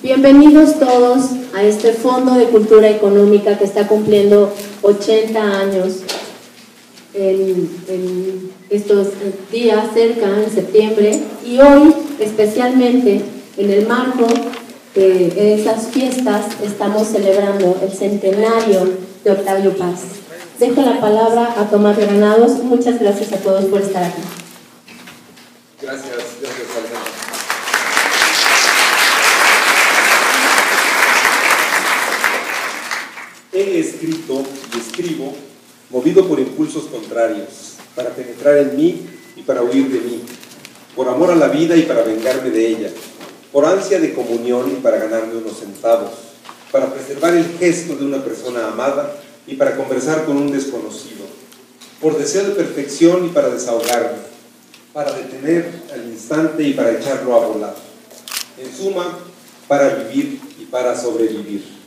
Bienvenidos todos a este Fondo de Cultura Económica que está cumpliendo 80 años en estos días cerca, en septiembre, y hoy especialmente en el marco de esas fiestas estamos celebrando el centenario de Octavio Paz. Dejo la palabra a Tomás Granados. Muchas gracias a todos por estar aquí. Gracias, Alejandra. He escrito y escribo movido por impulsos contrarios, para penetrar en mí y para huir de mí, por amor a la vida y para vengarme de ella, por ansia de comunión y para ganarme unos centavos, para preservar el gesto de una persona amada y para conversar con un desconocido, por deseo de perfección y para desahogarme, para detener al instante y para echarlo a volar. En suma, para vivir y para sobrevivir.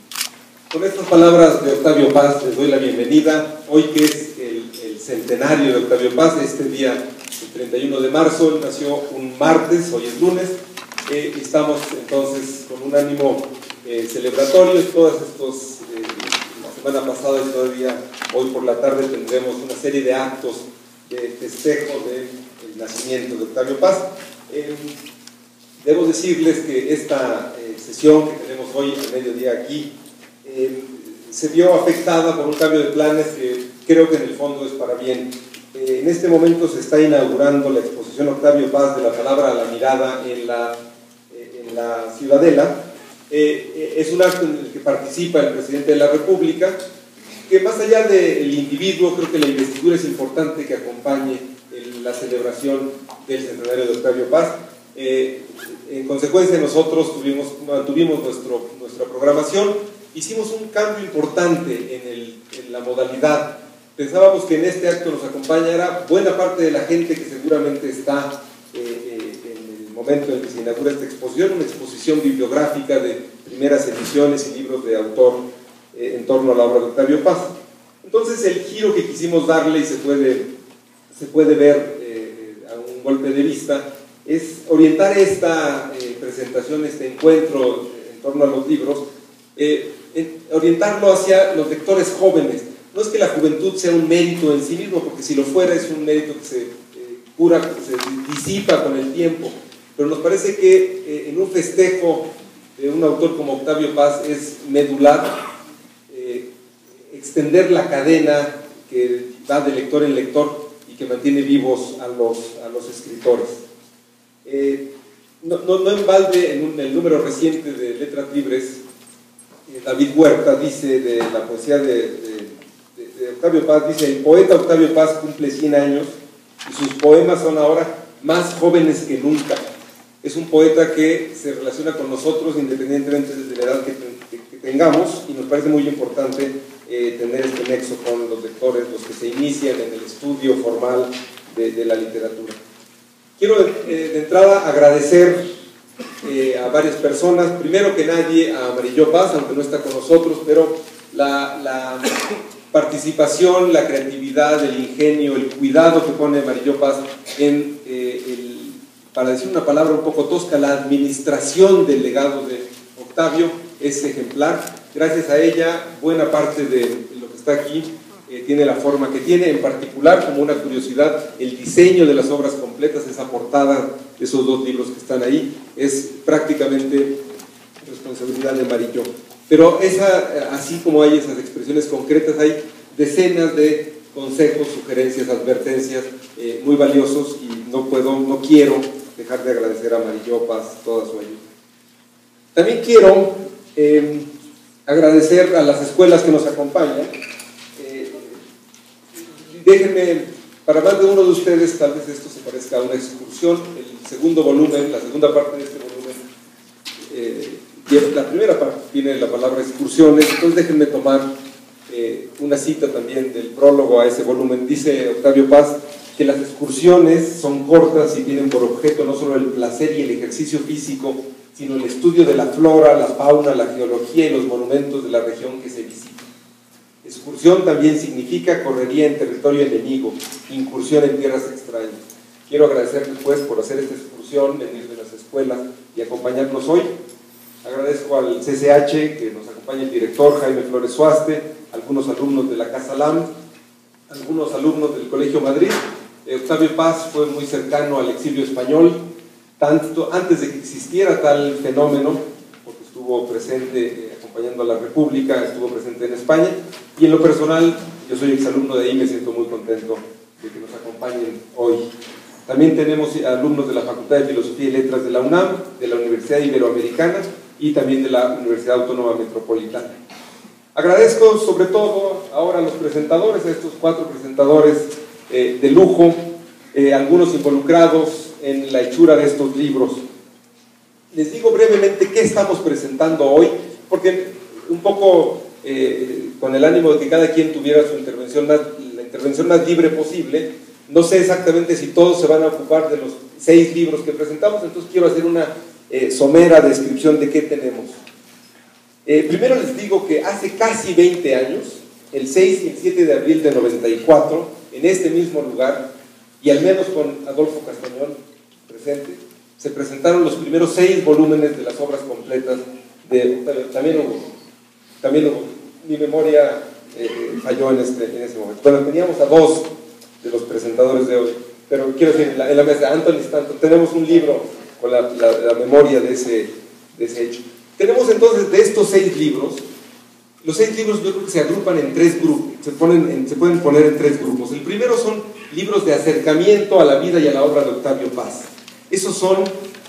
Con estas palabras de Octavio Paz les doy la bienvenida, hoy que es el centenario de Octavio Paz, este día, el 31 de marzo, él nació un martes, hoy es lunes, estamos entonces con un ánimo celebratorio, todas estos, la semana pasada y todavía hoy por la tarde tendremos una serie de actos de festejo del nacimiento de Octavio Paz. Debo decirles que esta sesión que tenemos hoy al mediodía aquí se vio afectada por un cambio de planes que creo que en el fondo es para bien. En este momento se está inaugurando la exposición Octavio Paz de la palabra a la mirada en la Ciudadela. Es un acto en el que participa el presidente de la República, que más allá del individuo, creo que la investidura es importante que acompañe la celebración del centenario de Octavio Paz. En consecuencia, nosotros mantuvimos nuestra programación. Hicimos un cambio importante en la modalidad. Pensábamos que en este acto nos acompañará buena parte de la gente que seguramente está en el momento en que se inaugura esta exposición, una exposición bibliográfica de primeras ediciones y libros de autor en torno a la obra de Octavio Paz. Entonces el giro que quisimos darle, y se puede ver a un golpe de vista, es orientar esta presentación, este encuentro en torno a los libros, orientarlo hacia los lectores jóvenes. No es que la juventud sea un mérito en sí mismo, porque si lo fuera es un mérito que se cura, que se disipa con el tiempo, pero nos parece que en un festejo de un autor como Octavio Paz es medular extender la cadena que va de lector en lector y que mantiene vivos a los escritores. No en balde, en el número reciente de Letras Libres, David Huerta dice de la poesía de Octavio Paz, dice: el poeta Octavio Paz cumple 100 años y sus poemas son ahora más jóvenes que nunca. Es un poeta que se relaciona con nosotros independientemente de la edad que tengamos, y nos parece muy importante tener este nexo con los lectores, los que se inician en el estudio formal de la literatura. Quiero de entrada agradecer a varias personas, primero que nadie a Amarillo Paz, aunque no está con nosotros, pero la participación, la creatividad, el ingenio, el cuidado que pone Amarillo Paz en, para decir una palabra un poco tosca, la administración del legado de Octavio es ejemplar. Gracias a ella, buena parte de lo que está aquí tiene la forma que tiene, en particular, como una curiosidad, el diseño de las obras completas, esa portada de esos dos libros que están ahí, es prácticamente responsabilidad de Amarillo. Pero así como hay esas expresiones concretas, hay decenas de consejos, sugerencias, advertencias muy valiosos, y no quiero dejar de agradecer a Amarillo Paz toda su ayuda. También quiero agradecer a las escuelas que nos acompañan. Déjenme, para más de uno de ustedes, tal vez esto se parezca a una excursión. El segundo volumen, la segunda parte de este volumen, la primera parte tiene la palabra excursiones, entonces déjenme tomar una cita también del prólogo a ese volumen. Dice Octavio Paz que las excursiones son cortas y tienen por objeto no solo el placer y el ejercicio físico, sino el estudio de la flora, la fauna, la geología y los monumentos de la región que se visita. Excursión también significa correría en territorio enemigo, incursión en tierras extrañas. Quiero agradecerles pues por hacer esta excursión, venir de las escuelas y acompañarnos hoy. agradezco al CCH, que nos acompaña el director Jaime Flores Suaste, algunos alumnos de la Casa LAM, algunos alumnos del Colegio Madrid. Octavio Paz fue muy cercano al exilio español, tanto antes de que existiera tal fenómeno, porque estuvo presente acompañando a la República, estuvo presente en España, y en lo personal, yo soy exalumno de ahí, me siento muy contento de que nos acompañen hoy. También tenemos alumnos de la Facultad de Filosofía y Letras de la UNAM, de la Universidad Iberoamericana y también de la Universidad Autónoma Metropolitana. Agradezco sobre todo ahora a los presentadores, a estos 4 presentadores de lujo, algunos involucrados en la hechura de estos libros. Les digo brevemente qué estamos presentando hoy, porque un poco con el ánimo de que cada quien tuviera su intervención la intervención más libre posible. No sé exactamente si todos se van a ocupar de los 6 libros que presentamos, entonces quiero hacer una somera descripción de qué tenemos. Primero les digo que hace casi 20 años, el 6 y el 7 de abril de 94, en este mismo lugar, y al menos con Adolfo Castañón presente, se presentaron los primeros 6 volúmenes de las obras completas de Octavio. También hubo, mi memoria falló en ese momento. Bueno, teníamos a 2 de los presentadores de hoy, pero quiero decir, en la mesa, Anthony Stanton, tenemos un libro con la memoria de ese hecho. Tenemos entonces de estos 6 libros, los 6 libros yo creo que se agrupan en 3 grupos, se pueden poner en 3 grupos. El primero son libros de acercamiento a la vida y a la obra de Octavio Paz. Esos son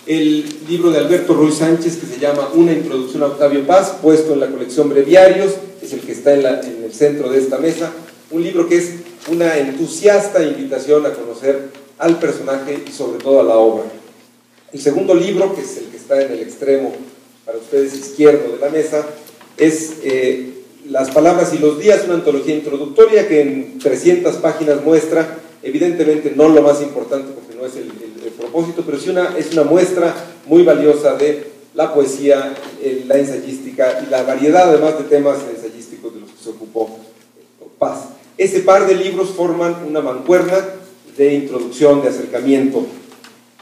el libro de Alberto Ruiz Sánchez, que se llama Una introducción a Octavio Paz, puesto en la colección Breviarios, es el que está en el centro de esta mesa, un libro que es una entusiasta invitación a conocer al personaje y sobre todo a la obra. El segundo libro, que es el que está en el extremo para ustedes izquierdo de la mesa, es Las palabras y los días, una antología introductoria que en 300 páginas muestra, evidentemente no lo más importante porque no es el propósito, pero sí es una muestra muy valiosa de la poesía, la ensayística y la variedad además de temas ensayísticos de los que se ocupó Paz. Ese par de libros forman una mancuerna de introducción, de acercamiento.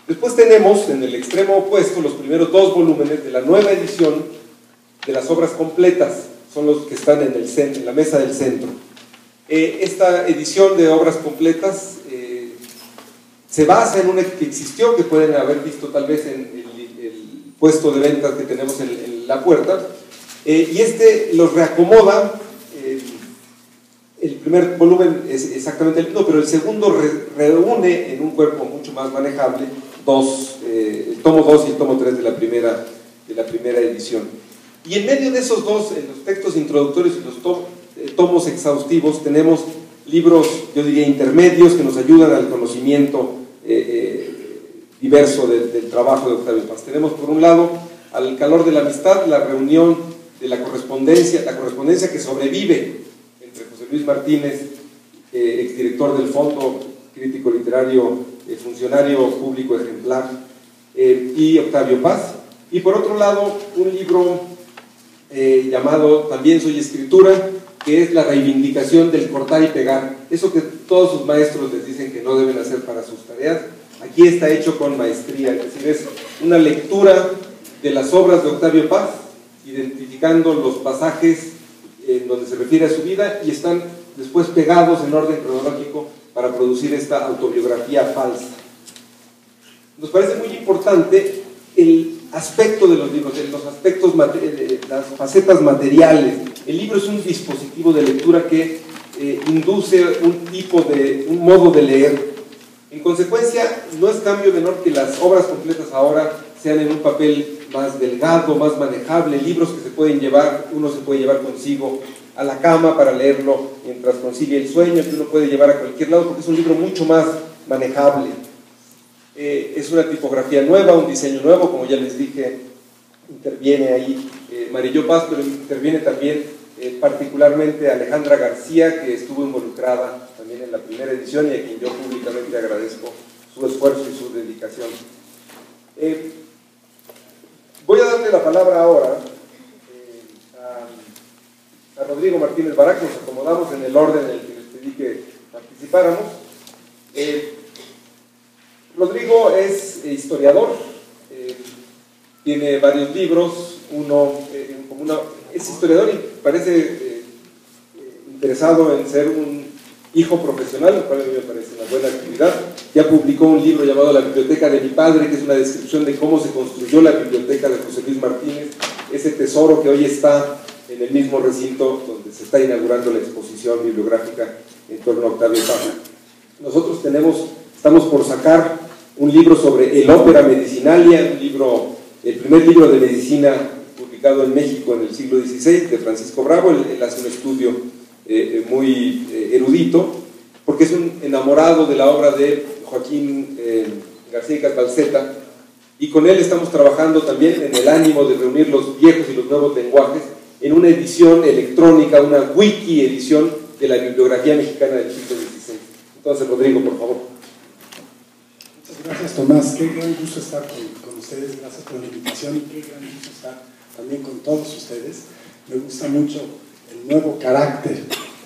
Después tenemos en el extremo opuesto los primeros 2 volúmenes de la nueva edición de las obras completas, son los que están en la mesa del centro. Esta edición de obras completas se basa en una que existió, que pueden haber visto tal vez en el puesto de ventas que tenemos en la puerta, y los reacomoda. El primer volumen es exactamente el mismo, pero el segundo reúne en un cuerpo mucho más manejable el tomo 2 y el tomo 3 de la primera edición. Y en medio de esos 2, en los textos introductorios y los tomos exhaustivos, tenemos libros, yo diría, intermedios que nos ayudan al conocimiento diverso del trabajo de Octavio Paz. Tenemos por un lado Al calor de la amistad, la reunión de la correspondencia que sobrevive entre José Luis Martínez, exdirector del Fondo, crítico literario, funcionario público ejemplar, y Octavio Paz. Y por otro lado, un libro llamado También soy escritura, que es la reivindicación del cortar y pegar. Eso que todos sus maestros les dicen que no deben hacer para sus tareas, aquí está hecho con maestría, es decir, es una lectura de las obras de Octavio Paz, identificando los pasajes en donde se refiere a su vida y están después pegados en orden cronológico para producir esta autobiografía falsa. Nos parece muy importante el aspecto de los libros, los aspectos, las facetas materiales. El libro es un dispositivo de lectura que induce un modo de leer. En consecuencia, no es cambio menor que las obras completas ahora sean en un papel más delgado, más manejable, libros que uno se puede llevar consigo a la cama para leerlo mientras consigue el sueño, que uno puede llevar a cualquier lado, porque es un libro mucho más manejable. Es una tipografía nueva, un diseño nuevo, como ya les dije, interviene ahí Marilló Paz, pero interviene también particularmente Alejandra García, que estuvo involucrada también en la primera edición y a quien yo públicamente agradezco su esfuerzo y su dedicación. Voy a darle la palabra ahora a Rodrigo Martínez Barak. Nos acomodamos en el orden en el que les pedí que participáramos. Rodrigo es historiador, tiene varios libros, es historiador y parece interesado en ser un hijo profesional, lo cual a mí me parece una buena actividad. Ya publicó un libro llamado La biblioteca de mi padre, que es una descripción de cómo se construyó la biblioteca de José Luis Martínez, ese tesoro que hoy está en el mismo recinto donde se está inaugurando la exposición bibliográfica en torno a Octavio Paz. Nosotros estamos por sacar un libro sobre el Opera Medicinalia, el primer libro de medicina publicado en México en el siglo XVI, de Francisco Bravo. Él hace un estudio muy erudito, porque es un enamorado de la obra de Joaquín García y Catalceta, y con él estamos trabajando también en el ánimo de reunir los viejos y los nuevos lenguajes en una edición electrónica, una wiki edición de la bibliografía mexicana del siglo XVI. Entonces, Rodrigo, por favor. Muchas gracias, Tomás. Qué gran gusto estar con ustedes. Gracias por la invitación y qué gran gusto estar también con todos ustedes. Me gusta mucho el nuevo carácter,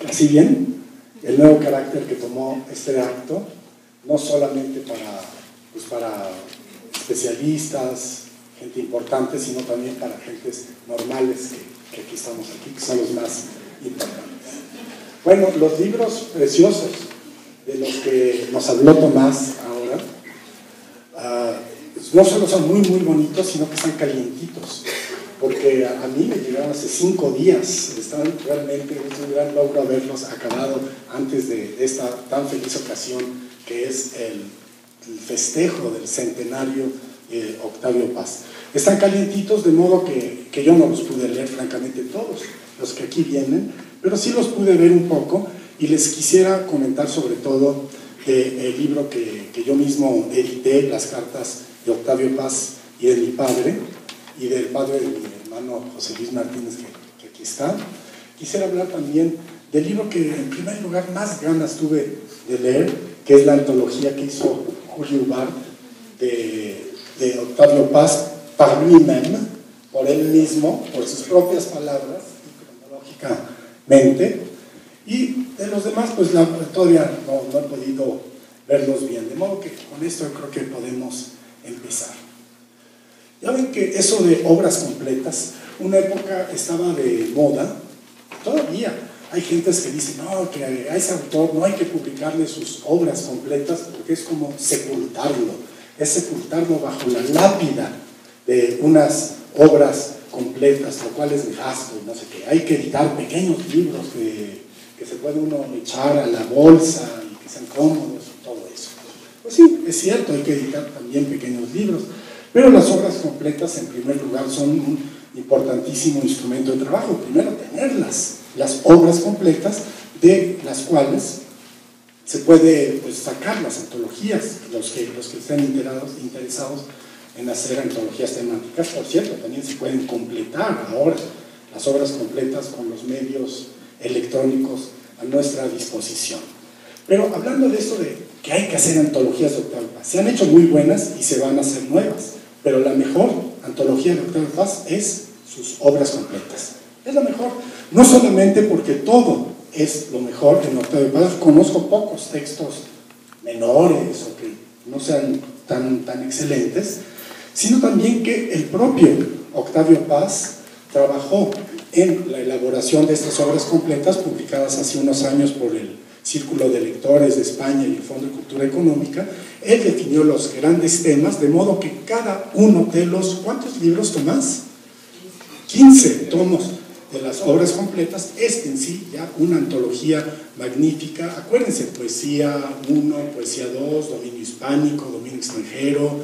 ¿así bien? El nuevo carácter que tomó este acto, no solamente para especialistas, gente importante, sino también para gentes normales que aquí estamos, que son los más importantes. Bueno, los libros preciosos de los que nos habló Tomás ahora, no solo son muy bonitos, sino que están calientitos, porque a mí me llegaron hace 5 días. Realmente es un gran logro haberlos acabado antes de esta tan feliz ocasión que es el festejo del centenario Octavio Paz. Están calientitos, de modo que yo no los pude leer francamente todos los que aquí vienen, pero sí los pude ver un poco, y les quisiera comentar sobre todo del libro que yo mismo edité, Las cartas de Octavio Paz y de mi padre, y del padre de mi hermano José Luis Martínez, que aquí está. Quisiera hablar también del libro que en primer lugar más ganas tuve de leer, que es la antología que hizo Julio Hubbard de Octavio Paz, par lui-même, por él mismo, por sus propias palabras y cronológicamente, y de los demás pues todavía no he podido verlos bien, de modo que con esto yo creo que podemos empezar. Ya ven que eso de obras completas, una época estaba de moda, todavía hay gentes que dicen, no, que a ese autor no hay que publicarle sus obras completas porque es como sepultarlo, es sepultarlo bajo la lápida de unas obras completas, lo cual es nefasto y no sé qué. Hay que editar pequeños libros que se puede uno echar a la bolsa y que sean cómodos y todo eso. Pues sí, es cierto, hay que editar también pequeños libros, pero las obras completas en primer lugar son un importantísimo instrumento de trabajo. Primero tenerlas, las obras completas, de las cuales se puede sacar las antologías, los que estén interesados en hacer antologías temáticas. Por cierto, también se pueden completar ahora las obras completas con los medios electrónicos a nuestra disposición. Pero hablando de esto de que hay que hacer antologías de Octavio Paz, se han hecho muy buenas y se van a hacer nuevas, pero la mejor antología de Octavio Paz es sus obras completas. Es la mejor, no solamente porque todo es lo mejor en Octavio Paz. Conozco pocos textos menores o que no sean tan excelentes, sino también que el propio Octavio Paz trabajó en la elaboración de estas obras completas publicadas hace unos años por el Círculo de Lectores de España y el Fondo de Cultura Económica. Él definió los grandes temas, de modo que cada uno de los... ¿Cuántos libros, Tomás? 15 tomos de las obras completas, en sí ya una antología magnífica. Acuérdense, poesía 1, poesía 2, dominio hispánico, dominio extranjero,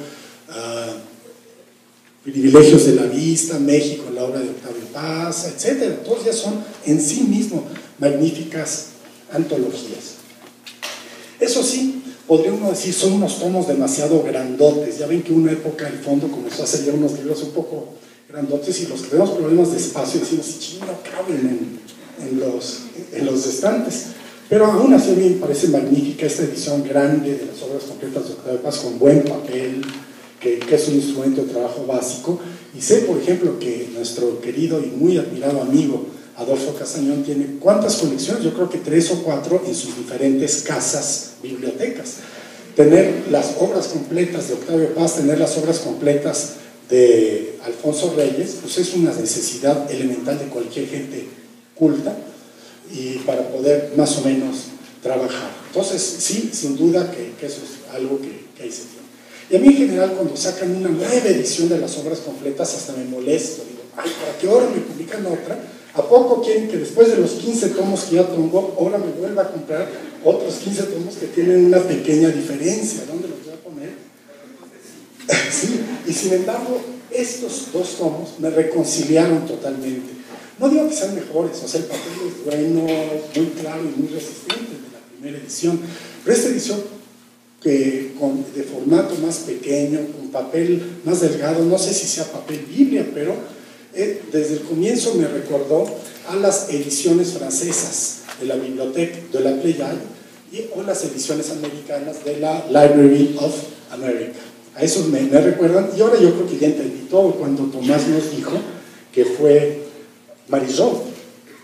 privilegios de la vista, México en la obra de Octavio Paz, etc. Todos ya son en sí mismos magníficas antologías. Eso sí, podría uno decir, son unos tomos demasiado grandotes. Ya ven que una época el fondo comenzó a hacer ya unos libros un poco grandotes, y los que tenemos problemas de espacio decimos, si no caben en los estantes. Pero aún así a mí me parece magnífica esta edición grande de las obras completas de Octavio Paz, con buen papel, que es un instrumento de trabajo básico. Y sé, por ejemplo, que nuestro querido y muy admirado amigo Adolfo Castañón tiene ¿cuántas colecciones? Yo creo que 3 o 4 en sus diferentes casas, bibliotecas. Tener las obras completas de Octavio Paz, tener las obras completas de Alfonso Reyes, pues es una necesidad elemental de cualquier gente culta y para poder más o menos trabajar. Entonces, sí, sin duda que eso es algo que ahí se tiene. Y a mí en general cuando sacan una nueva edición de las obras completas hasta me molesto, digo, ay, ¿para qué ahora me publican otra? ¿A poco quieren que después de los 15 tomos que ya tomó, ahora me vuelva a comprar otros 15 tomos que tienen una pequeña diferencia? ¿Dónde los voy a poner? Sí, y sin embargo, estos 2 tomos me reconciliaron totalmente. No digo que sean mejores, o sea, el papel es bueno, muy claro y muy resistente de la primera edición, pero esta edición de formato más pequeño, con papel más delgado, no sé si sea papel Biblia, pero desde el comienzo me recordó a las ediciones francesas de la biblioteca de la Pléiade o las ediciones americanas de la Library of America. A esos me recuerdan, y ahora yo creo que ya entendí todo cuando Tomás nos dijo que fue Marisol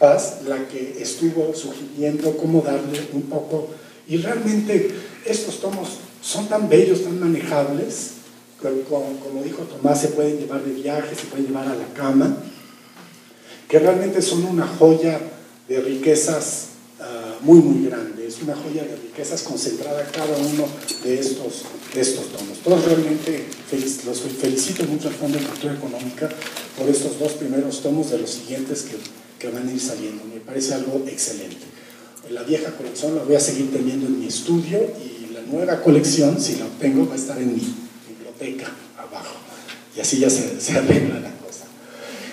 Paz la que estuvo sugiriendo cómo darle un poco, y realmente estos tomos son tan bellos, tan manejables, como dijo Tomás, se pueden llevar de viaje, se pueden llevar a la cama, que realmente son una joya de riquezas muy, muy grande. Es una joya de riquezas concentrada cada uno de estos tomos. Todos realmente los felicito mucho al Fondo de Cultura Económica por estos 2 primeros tomos de los siguientes que van a ir saliendo. Me parece algo excelente. La vieja colección la voy a seguir teniendo en mi estudio y la nueva colección, si la obtengo, va a estar en mi biblioteca abajo. Y así ya se arregla la cosa.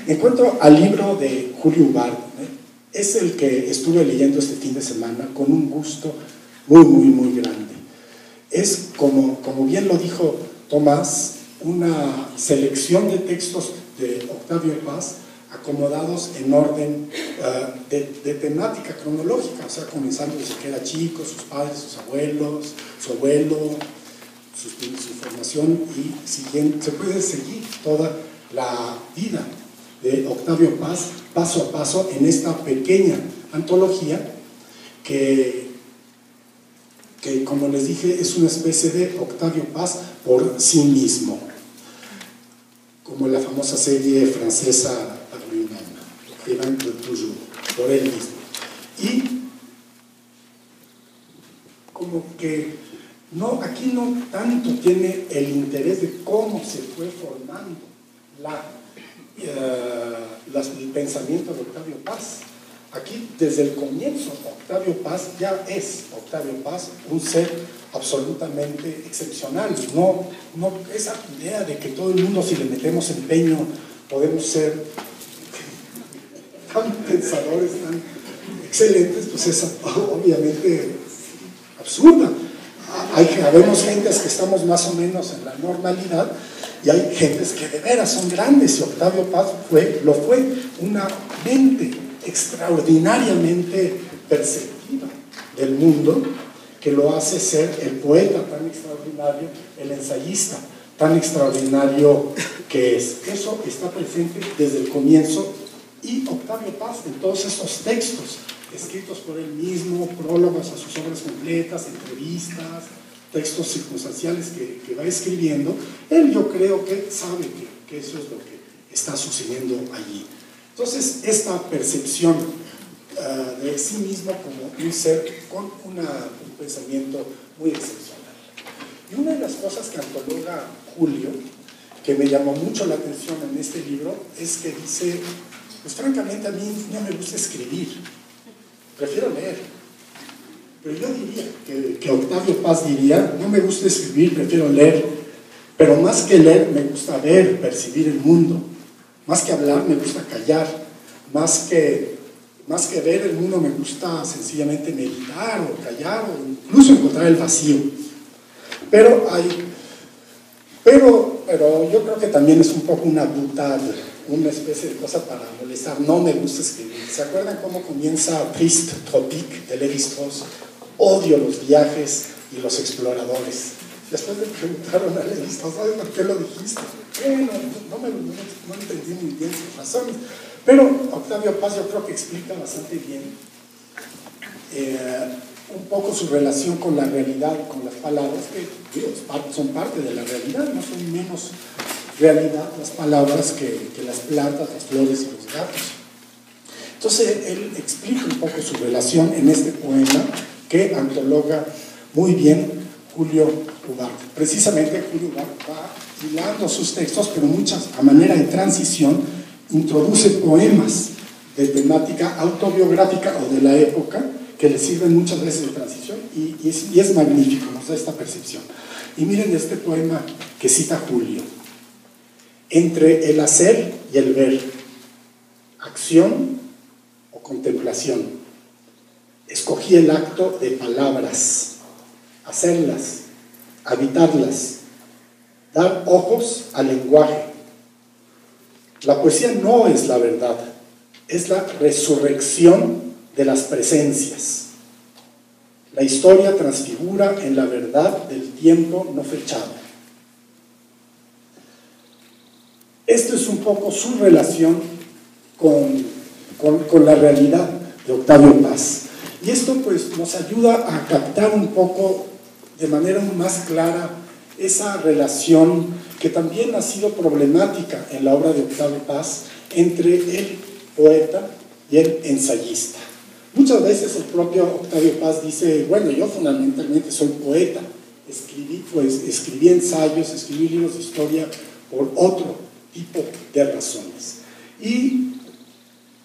En cuanto al libro de Julio Ubarra, es el que estuve leyendo este fin de semana con un gusto muy, muy, muy grande. Es, como bien lo dijo Tomás, una selección de textos de Octavio Paz acomodados en orden de temática cronológica, o sea, comenzando desde que era chico, sus padres, sus abuelos, su abuelo, su formación, y siguiendo, se puede seguir toda la vida de Octavio Paz paso a paso en esta pequeña antología que como les dije es una especie de Octavio Paz por sí mismo, como la famosa serie francesa por él mismo. Y como que aquí no tanto tiene el interés de cómo se fue formando el pensamiento de Octavio Paz. Aquí, desde el comienzo, Octavio Paz ya es Octavio Paz, un ser absolutamente excepcional. No esa idea de que todo el mundo, si le metemos empeño, podemos ser tan pensadores, tan excelentes, pues es obviamente absurda. Habemos gentes que estamos más o menos en la normalidad y hay gentes que de veras son grandes, y Octavio Paz lo fue una mente extraordinariamente perceptiva del mundo, que lo hace ser el poeta tan extraordinario, el ensayista tan extraordinario que es. Eso está presente desde el comienzo, y Octavio Paz en todos estos textos escritos por él mismo, prólogos a sus obras completas, entrevistas, textos circunstanciales que va escribiendo, él yo creo que sabe que eso es lo que está sucediendo allí. Entonces, esta percepción de sí mismo como un ser con un pensamiento muy excepcional. Y una de las cosas que antologa Julio, que me llamó mucho la atención en este libro, es que dice, pues francamente a mí no me gusta escribir, prefiero leer. Pero yo diría que Octavio Paz diría, no me gusta escribir, prefiero leer, pero más que leer me gusta ver, percibir el mundo. Más que hablar me gusta callar, más que ver el mundo me gusta sencillamente meditar o callar o incluso encontrar el vacío. Pero yo creo que también es un poco una butada, una especie de cosa para molestar. No me gusta escribir. ¿Se acuerdan cómo comienza Triste Tropique de Lévi-Strauss? Odio los viajes y los exploradores. Después le preguntaron a Lévi-Strauss, ¿sabes por qué lo dijiste? Bueno, no entendí muy bien sus razones. Pero Octavio Paz yo creo que explica bastante bien un poco su relación con la realidad, con las palabras, que digo, son parte de la realidad, no son menos realidad las palabras que las plantas, las flores y los gatos. Entonces él explica un poco su relación en este poema que antologa muy bien Julio Ugarte. Precisamente Julio Ugarte va hilando sus textos, pero muchas, a manera de transición, introduce poemas de temática autobiográfica o de la época que le sirven muchas veces de transición y es magnífico, nos da esta percepción. Y miren este poema que cita Julio: entre el hacer y el ver, acción o contemplación, escogí el acto de palabras, hacerlas, habitarlas, dar ojos al lenguaje. La poesía no es la verdad, es la resurrección de las presencias. La historia transfigura en la verdad del tiempo no fechado. Esto es un poco su relación con la realidad de Octavio Paz. Y esto pues nos ayuda a captar un poco de manera más clara esa relación que también ha sido problemática en la obra de Octavio Paz entre el poeta y el ensayista. Muchas veces el propio Octavio Paz dice, bueno, yo fundamentalmente soy poeta, escribí ensayos, escribí libros de historia por otro tipo de razones. Y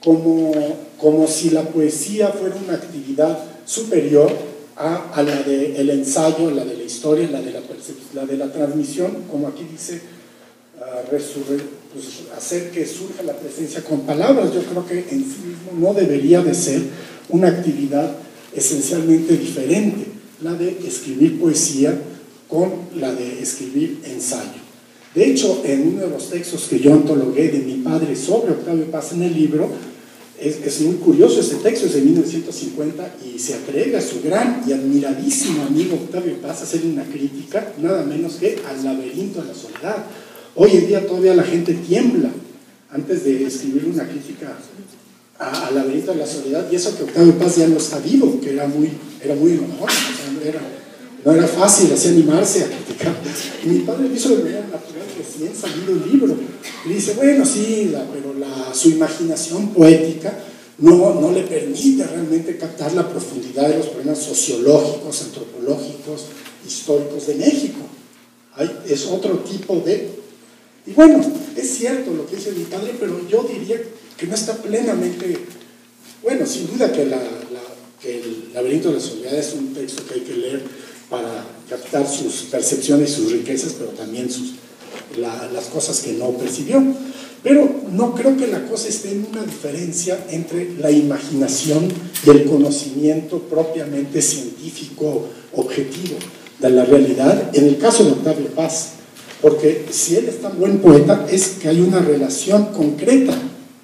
como si la poesía fuera una actividad superior a la del ensayo, la de la historia, la de la transmisión, como aquí dice, pues, hacer que surja la presencia con palabras. Yo creo que en sí mismo no debería de ser una actividad esencialmente diferente, la de escribir poesía con la de escribir ensayo. De hecho, en uno de los textos que yo antologué de mi padre sobre Octavio Paz en el libro, es muy curioso este texto, es de 1950 y se atreve a su gran y admiradísimo amigo Octavio Paz a hacer una crítica, nada menos que al laberinto de la soledad. Hoy en día todavía la gente tiembla antes de escribir una crítica al laberinto de la soledad, y eso que Octavio Paz ya no está vivo, que era muy enojón, no era fácil así animarse a criticar. Y mi padre lo hizo de manera natural, recién salido el libro. Y dice, bueno, sí, pero su imaginación poética no le permite realmente captar la profundidad de los problemas sociológicos, antropológicos, históricos de México. Es otro tipo de... Y bueno, es cierto lo que dice mi padre, pero yo diría que no está plenamente... Bueno, sin duda que el laberinto de la soledad es un texto que hay que leer para captar sus percepciones y sus riquezas, pero también las cosas que no percibió. Pero no creo que la cosa esté en una diferencia entre la imaginación y el conocimiento propiamente científico objetivo de la realidad, en el caso de Octavio Paz, porque si él es tan buen poeta es que hay una relación concreta,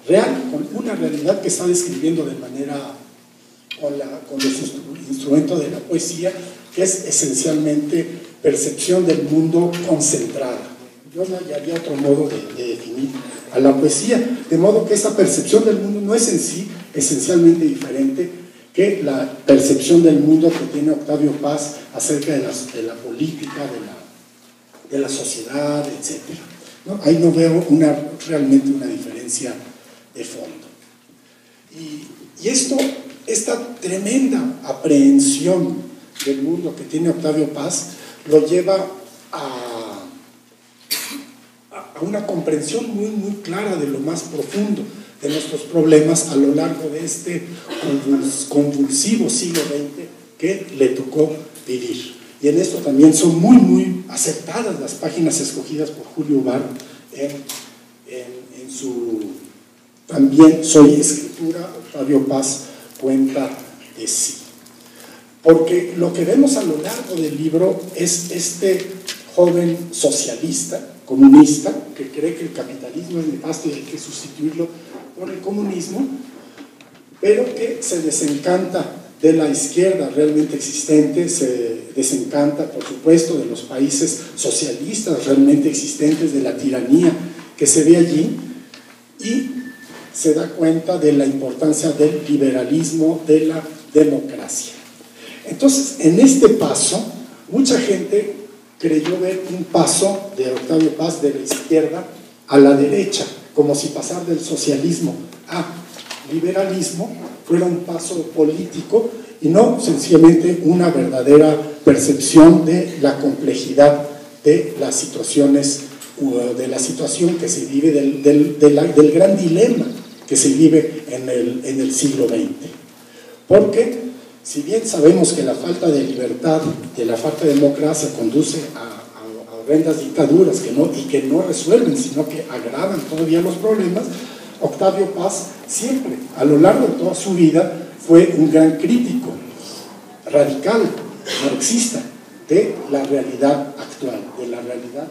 real, con una realidad que está describiendo de manera, con los instrumentos de la poesía, que es esencialmente percepción del mundo concentrada. Yo no hallaría otro modo de definir a la poesía, de modo que esa percepción del mundo no es en sí esencialmente diferente que la percepción del mundo que tiene Octavio Paz acerca de la política, de la sociedad, etc. ¿No? Ahí no veo realmente una diferencia de fondo. Y esta tremenda aprehensión del mundo que tiene Octavio Paz lo lleva a una comprensión muy, muy clara de lo más profundo de nuestros problemas a lo largo de este convulsivo siglo XX que le tocó vivir. Y en esto también son muy, muy acertadas las páginas escogidas por Julio Ugarte en su también Soy Escritura, Octavio Paz cuenta de sí. Porque lo que vemos a lo largo del libro es este joven socialista, comunista, que cree que el capitalismo es nefasto y hay que sustituirlo por el comunismo, pero que se desencanta de la izquierda realmente existente, se desencanta, por supuesto, de los países socialistas realmente existentes, de la tiranía que se ve allí, y se da cuenta de la importancia del liberalismo, de la democracia. Entonces, en este paso, mucha gente creyó ver un paso de Octavio Paz de la izquierda a la derecha, como si pasar del socialismo a liberalismo fuera un paso político y no sencillamente una verdadera percepción de la complejidad de las situaciones, de la situación que se vive, del gran dilema que se vive en el siglo XX. Porque si bien sabemos que la falta de libertad, de la falta de democracia conduce a horrendas dictaduras y que no resuelven, sino que agravan todavía los problemas, Octavio Paz siempre, a lo largo de toda su vida, fue un gran crítico, radical, marxista, de la realidad actual, de la realidad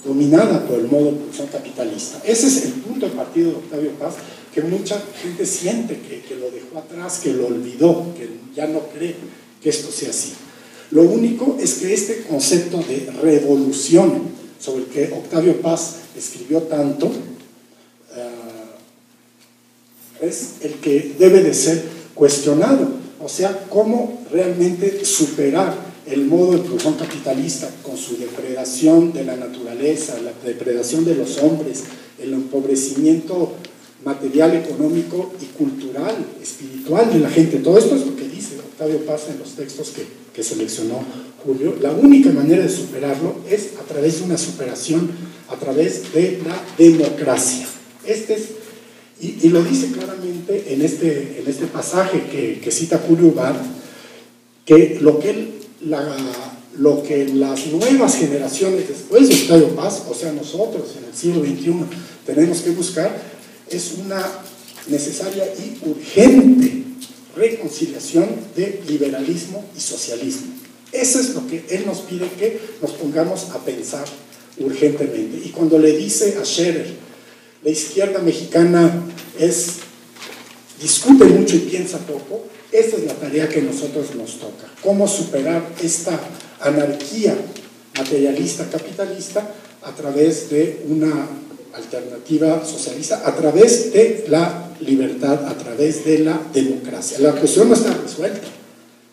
dominada por el modo de producción capitalista. Ese es el punto de partida de Octavio Paz, que mucha gente siente que lo dejó atrás, que lo olvidó, que ya no cree que esto sea así. Lo único es que este concepto de revolución, sobre el que Octavio Paz escribió tanto, es el que debe de ser cuestionado. O sea, cómo realmente superar el modo de producción capitalista con su depredación de la naturaleza, la depredación de los hombres, el empobrecimiento material, económico y cultural, espiritual de la gente. Todo esto es lo que dice Octavio Paz en los textos que seleccionó Julio. La única manera de superarlo es a través de una superación, a través de la democracia. Y lo dice claramente en este pasaje que cita Julio Bar, que lo que las nuevas generaciones después de Octavio Paz, o sea nosotros en el siglo XXI, tenemos que buscar es una necesaria y urgente reconciliación de liberalismo y socialismo. Eso es lo que él nos pide que nos pongamos a pensar urgentemente. Y cuando le dice a Scherer, la izquierda mexicana discute mucho y piensa poco, esta es la tarea que a nosotros nos toca. Cómo superar esta anarquía materialista capitalista a través de una alternativa socialista, a través de la libertad, a través de la democracia. La cuestión no está resuelta,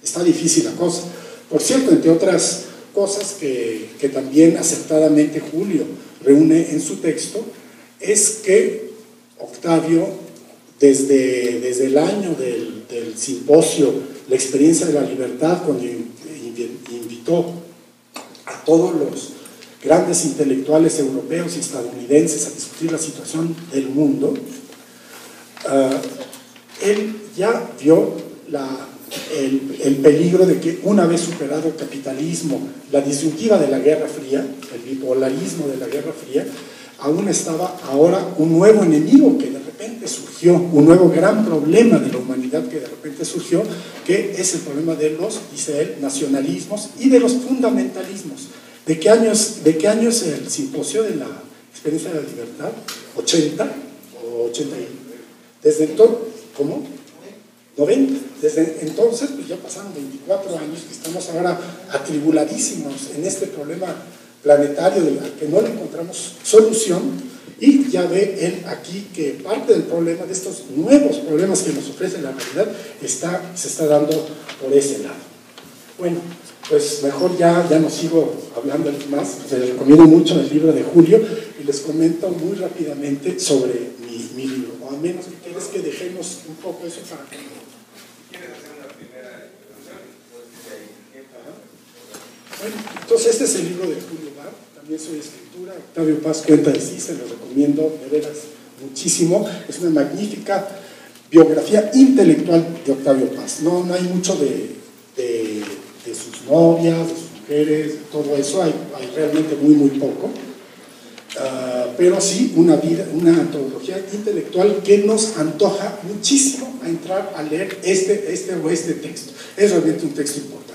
está difícil la cosa. Por cierto, entre otras cosas que también acertadamente Julio reúne en su texto, es que Octavio, desde el año del simposio La experiencia de la libertad, cuando invitó a todos los grandes intelectuales europeos y estadounidenses a discutir la situación del mundo, él ya vio el peligro de que una vez superado el capitalismo, la disyuntiva de la Guerra Fría, el bipolarismo de la Guerra Fría, aún estaba ahora un nuevo enemigo que de repente surgió, un nuevo gran problema de la humanidad que de repente surgió, que es el problema de los, dice él, nacionalismos y de los fundamentalismos. ¿De qué año es el simposio de la experiencia de la libertad? ¿80 o 80? Desde entonces, ¿cómo? 90. Desde entonces, pues ya pasaron 24 años que estamos ahora atribuladísimos en este problema planetario al que no le encontramos solución, y ya ve él aquí que parte del problema, de estos nuevos problemas que nos ofrece la realidad, se está dando por ese lado. Bueno, pues mejor ya no sigo hablando más, les recomiendo mucho el libro de Julio y les comento muy rápidamente sobre mi libro, o a menos que quieres que dejemos un poco eso para que... ¿Quieres hacer una primera introducción? Bueno, entonces este es el libro de Julio Bar, también soy escritura, Octavio Paz cuenta de sí, se lo recomiendo de veras muchísimo, es una magnífica biografía intelectual de Octavio Paz, no hay mucho de sus novias, de sus mujeres, de todo eso, hay realmente muy poco, pero sí una antología intelectual que nos antoja muchísimo a entrar a leer este texto, es realmente un texto importante.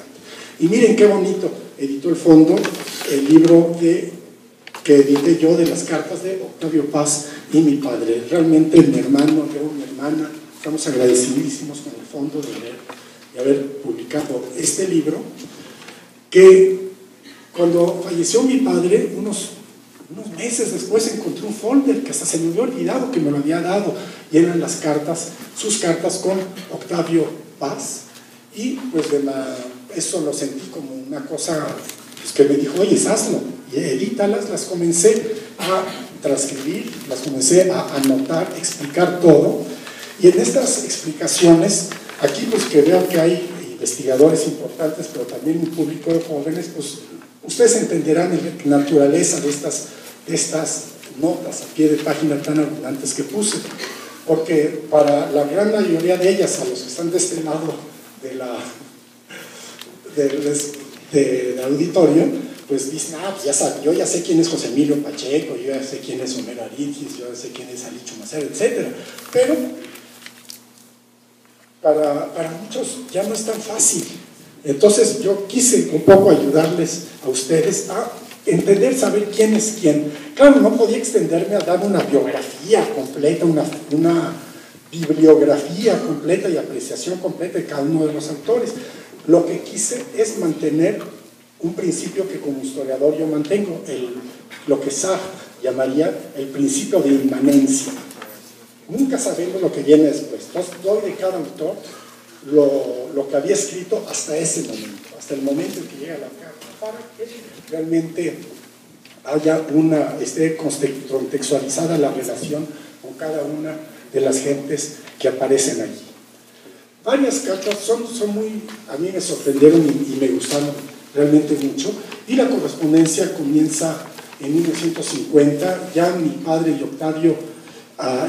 Y miren qué bonito, editó el fondo el libro que edité yo de las cartas de Octavio Paz y mi padre. Realmente mi hermano, yo, mi hermana, estamos agradecidísimos con el fondo de leer y haber publicado este libro, que cuando falleció mi padre, unos meses después encontré un folder que hasta se me había olvidado que me lo había dado, y eran las cartas, sus cartas con Octavio Paz, y pues eso lo sentí como una cosa pues que me dijo, oye, hazlo, y edítalas. Las comencé a transcribir, las comencé a anotar, explicar todo, y en estas explicaciones, aquí pues que veo que hay investigadores importantes, pero también un público de jóvenes, pues ustedes entenderán la naturaleza de estas notas a pie de página tan abundantes que puse, porque para la gran mayoría de ellas, a los que están de este lado del auditorio, pues dicen, pues ya sabe, yo ya sé quién es José Emilio Pacheco, yo ya sé quién es Homero Aridgis, yo ya sé quién es Alicho Macer, etc. Pero para muchos ya no es tan fácil. Entonces yo quise un poco ayudarles a ustedes a entender, saber quién es quién. Claro, no podía extenderme a dar una biografía completa, una bibliografía completa y apreciación completa de cada uno de los autores. Lo que quise es mantener un principio que como historiador yo mantengo, lo que Sartre llamaría el principio de inmanencia. Nunca sabemos lo que viene después. Entonces doy de cada autor lo que había escrito hasta ese momento, hasta el momento en que llega la carta, para que realmente esté contextualizada la relación con cada una de las gentes que aparecen allí. Varias cartas son muy, a mí me sorprendieron y me gustaron realmente mucho, y la correspondencia comienza en 1950. Ya mi padre y Octavio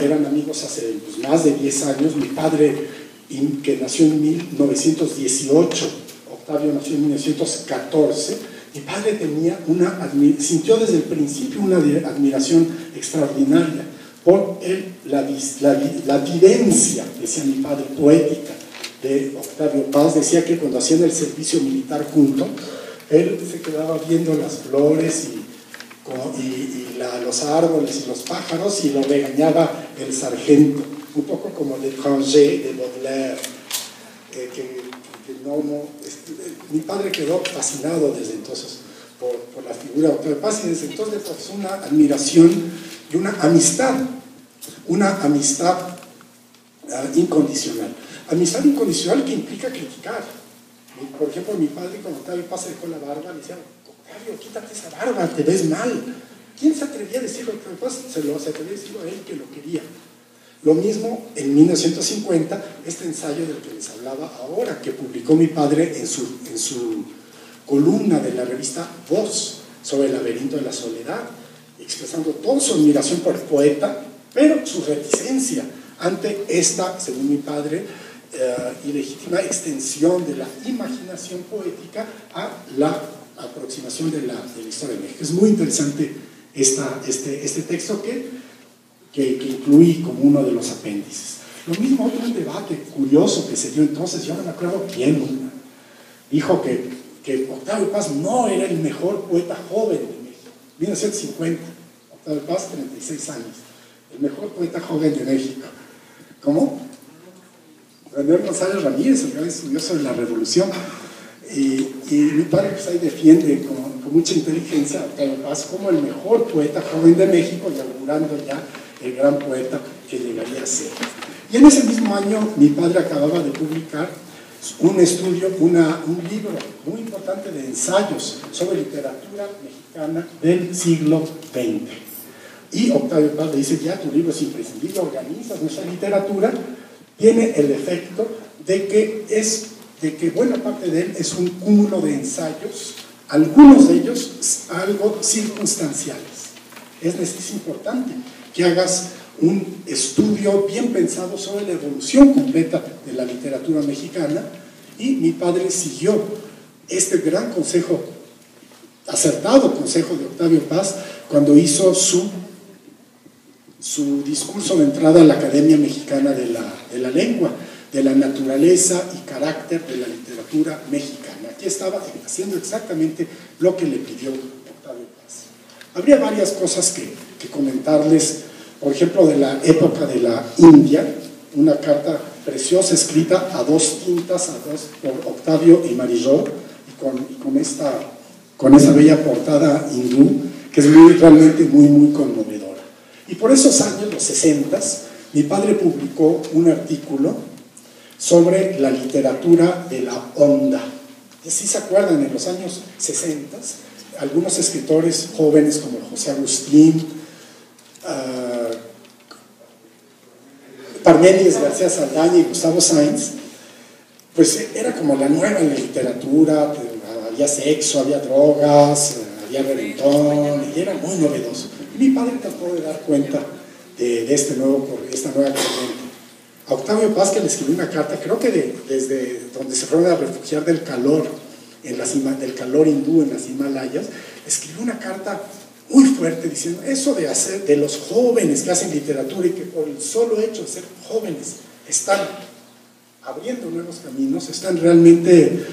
eran amigos hace más de 10 años. Mi padre, que nació en 1918, Octavio nació en 1914, mi padre sintió desde el principio una admiración extraordinaria por la vivencia, decía mi padre, poética de Octavio Paz. Decía que cuando hacían el servicio militar junto, él se quedaba viendo las flores y los árboles y los pájaros, y lo regañaba el sargento, un poco como L'Étranger de Baudelaire, mi padre quedó fascinado desde entonces por la figura de Octavio Paz, y desde entonces le profesó una admiración y una amistad incondicional. Amistad incondicional que implica criticar. Por ejemplo, mi padre, cuando Octavio Paz dejó la barba, le decía, Octavio, quítate esa barba, te ves mal. ¿Quién se atrevía a decirlo a Octavio Paz? Se atrevía a decirlo a él, que lo quería. Lo mismo en 1950, este ensayo del que les hablaba ahora, que publicó mi padre en su columna de la revista Voz sobre el laberinto de la soledad, expresando toda su admiración por el poeta, pero su reticencia ante esta, según mi padre, ilegítima extensión de la imaginación poética a la aproximación de la historia de México. Es muy interesante este texto que incluí como uno de los apéndices. Lo mismo, otro debate curioso que se dio entonces, yo no me acuerdo quién, dijo que Octavio Paz no era el mejor poeta joven de México. 1950, Octavio Paz, 36 años, el mejor poeta joven de México. ¿Cómo? Manuel González Ramírez, el gran estudioso de la Revolución. Y mi padre pues ahí defiende con mucha inteligencia a Octavio Paz como el mejor poeta joven de México, y augurando ya el gran poeta que llegaría a ser. Y en ese mismo año mi padre acababa de publicar un libro muy importante de ensayos sobre literatura mexicana del siglo XX. Y Octavio Paz le dice, ya tu libro es imprescindible, organizas nuestra literatura. Tiene el efecto de que buena parte de él es un cúmulo de ensayos, algunos de ellos algo circunstanciales. Es importante que hagas un estudio bien pensado sobre la evolución completa de la literatura mexicana, y mi padre siguió este gran consejo, acertado consejo de Octavio Paz, cuando hizo su discurso de entrada a la Academia Mexicana de la Lengua, de la naturaleza y carácter de la literatura mexicana. Aquí estaba haciendo exactamente lo que le pidió Octavio Paz. Habría varias cosas que comentarles, por ejemplo, de la época de la India, una carta preciosa escrita a dos tintas, por Octavio y Marillot, y con esa bella portada hindú, que es realmente muy conmovedora. Y por esos años, los 60s, mi padre publicó un artículo sobre la literatura de la onda. Y si se acuerdan, en los años 60s, algunos escritores jóvenes como José Agustín, Parménides García Saldaña y Gustavo Sáenz, pues era como la nueva en la literatura, había sexo, había drogas, había reventón, y era muy novedoso. Y mi padre trató de dar cuenta de esta nueva corriente. A Octavio Paz, que le escribió una carta, creo que desde donde se fueron a refugiar del calor hindú en las Himalayas, escribió una carta muy fuerte diciendo eso de los jóvenes que hacen literatura y que por el solo hecho de ser jóvenes están abriendo nuevos caminos, están realmente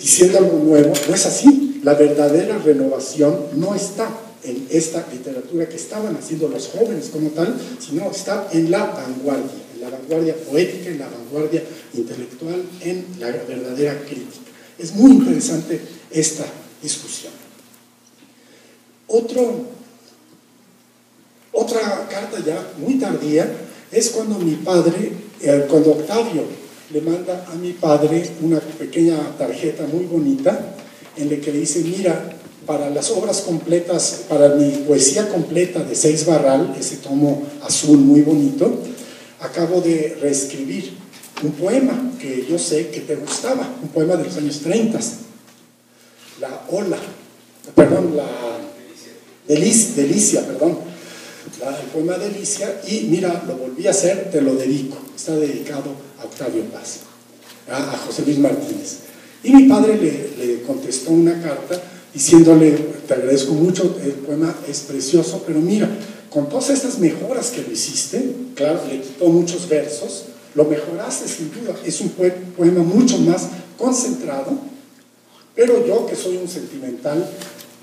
diciendo algo nuevo. No es así. La verdadera renovación no está en esta literatura que estaban haciendo los jóvenes como tal, sino está en la vanguardia poética, en la vanguardia intelectual, en la verdadera crítica. Es muy interesante esta discusión. Otra carta ya muy tardía es cuando cuando Octavio le manda a mi padre una pequeña tarjeta muy bonita en la que le dice: mira, para las obras completas, para mi poesía completa de Seix Barral, ese tomo azul muy bonito, acabo de reescribir un poema que yo sé que te gustaba, un poema de los años 30, Delicia, el poema Delicia, y mira, lo volví a hacer, te lo dedico, está dedicado a Octavio Paz, a José Luis Martínez. Y mi padre le contestó una carta diciéndole: te agradezco mucho, el poema es precioso, pero mira, con todas estas mejoras que lo hiciste, claro, le quitó muchos versos, lo mejoraste sin duda, es un poema mucho más concentrado, pero yo, que soy un sentimental,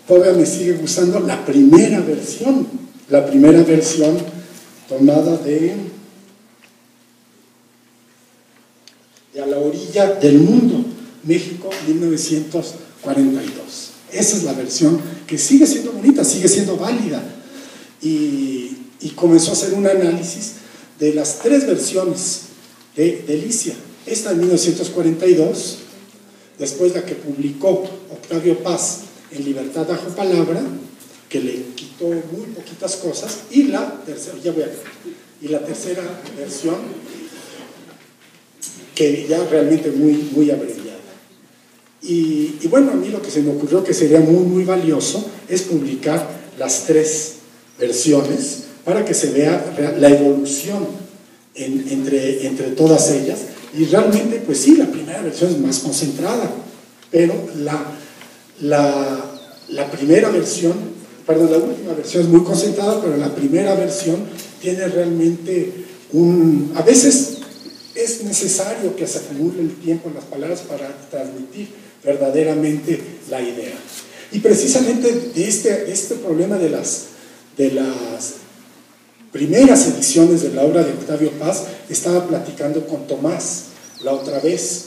todavía me sigue gustando la primera versión tomada de A la orilla del mundo, México, 1942. Esa es la versión que sigue siendo bonita, sigue siendo válida. Y comenzó a hacer un análisis de las tres versiones de Delicia. Esta de 1942, después la que publicó Octavio Paz en Libertad bajo palabra, que le quitó muy poquitas cosas, y la tercera versión, que ya realmente muy abreviada. Y bueno, a mí lo que se me ocurrió que sería muy valioso es publicar las tres versiones para que se vea la evolución entre todas ellas. Y realmente, pues sí, la primera versión es más concentrada, pero la primera versión, perdón, la última versión es muy concentrada, pero la primera versión tiene realmente a veces es necesario que se acumule el tiempo en las palabras para transmitir verdaderamente la idea. Y precisamente de este problema de las primeras ediciones de la obra de Octavio Paz estaba platicando con Tomás la otra vez,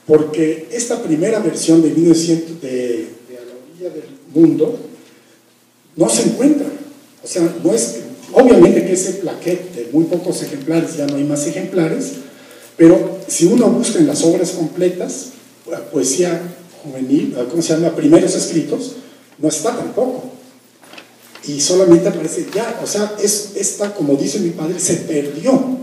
porque esta primera versión de 1900 de A la orilla del mundo no se encuentra. O sea, no es, obviamente que ese plaquet de muy pocos ejemplares, ya no hay más ejemplares, pero si uno busca en las obras completas, poesía juvenil, ¿cómo se llama?, primeros escritos, no está tampoco. Y solamente aparece ya, o sea, esta, como dice mi padre, se perdió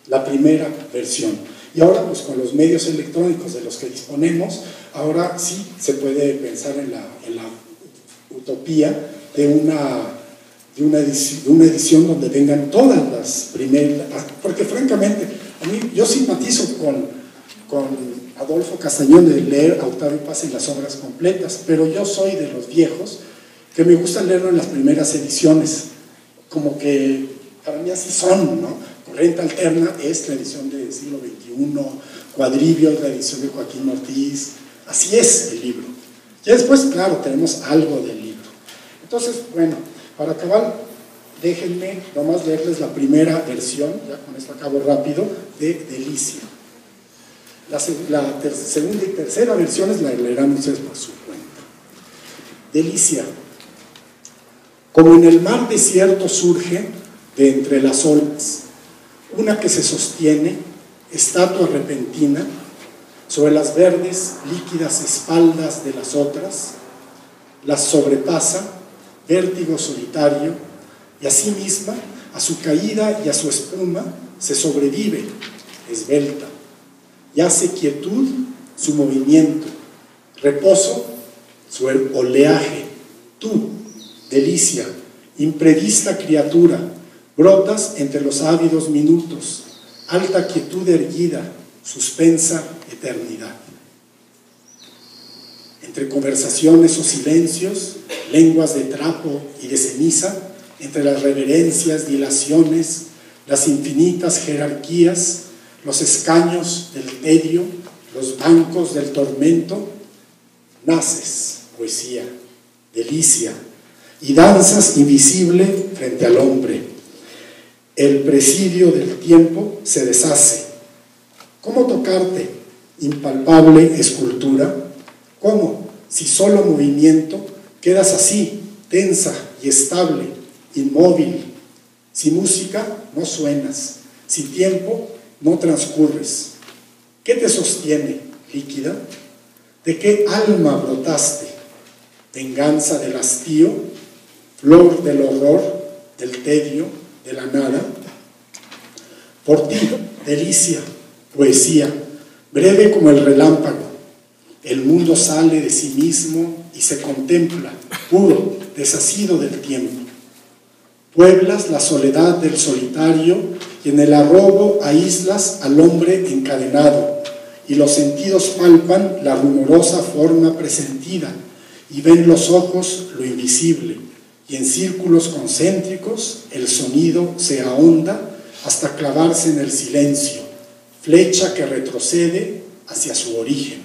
la primera versión. Y ahora, pues con los medios electrónicos de los que disponemos, ahora sí se puede pensar en la utopía de una edición donde vengan todas las primeras, porque francamente, a mí, yo simpatizo con Adolfo Castañón de leer a Octavio Paz en las obras completas, pero yo soy de los viejos que me gusta leerlo en las primeras ediciones, como que para mí así son, ¿no? Corriente Alterna es la edición del siglo XXI, Cuadribio es la edición de Joaquín Ortiz, así es el libro. Y después, claro, tenemos algo del libro. Entonces, bueno, para acabar, déjenme nomás leerles la primera versión, ya con esto acabo rápido, de Delicia. La segunda y tercera versiones la leerán ustedes por su cuenta. Delicia. Como en el mar desierto surge de entre las olas una que se sostiene, estatua repentina, sobre las verdes, líquidas espaldas de las otras, las sobrepasa, vértigo solitario, y a sí misma, a su caída y a su espuma, se sobrevive, esbelta, y hace quietud su movimiento, reposo su oleaje. Tú, delicia, imprevista criatura, brotas entre los ávidos minutos, alta quietud erguida, suspensa eternidad. Entre conversaciones o silencios, lenguas de trapo y de ceniza, entre las reverencias, dilaciones, las infinitas jerarquías, los escaños del tedio, los bancos del tormento, naces, poesía, delicia, y danzas invisible frente al hombre. El presidio del tiempo se deshace. ¿Cómo tocarte, impalpable escultura? ¿Cómo, si solo movimiento, quedas así, tensa y estable, inmóvil? Sin música no suenas, sin tiempo no transcurres. ¿Qué te sostiene, líquida? ¿De qué alma brotaste? ¿Venganza del hastío? ¿Flor del horror, del tedio, de la nada? Por ti, delicia, poesía, breve como el relámpago, el mundo sale de sí mismo y se contempla, puro, desasido del tiempo. Pueblas la soledad del solitario y en el arrobo aíslas al hombre encadenado, y los sentidos palpan la rumorosa forma presentida y ven los ojos lo invisible, y en círculos concéntricos el sonido se ahonda hasta clavarse en el silencio, flecha que retrocede hacia su origen.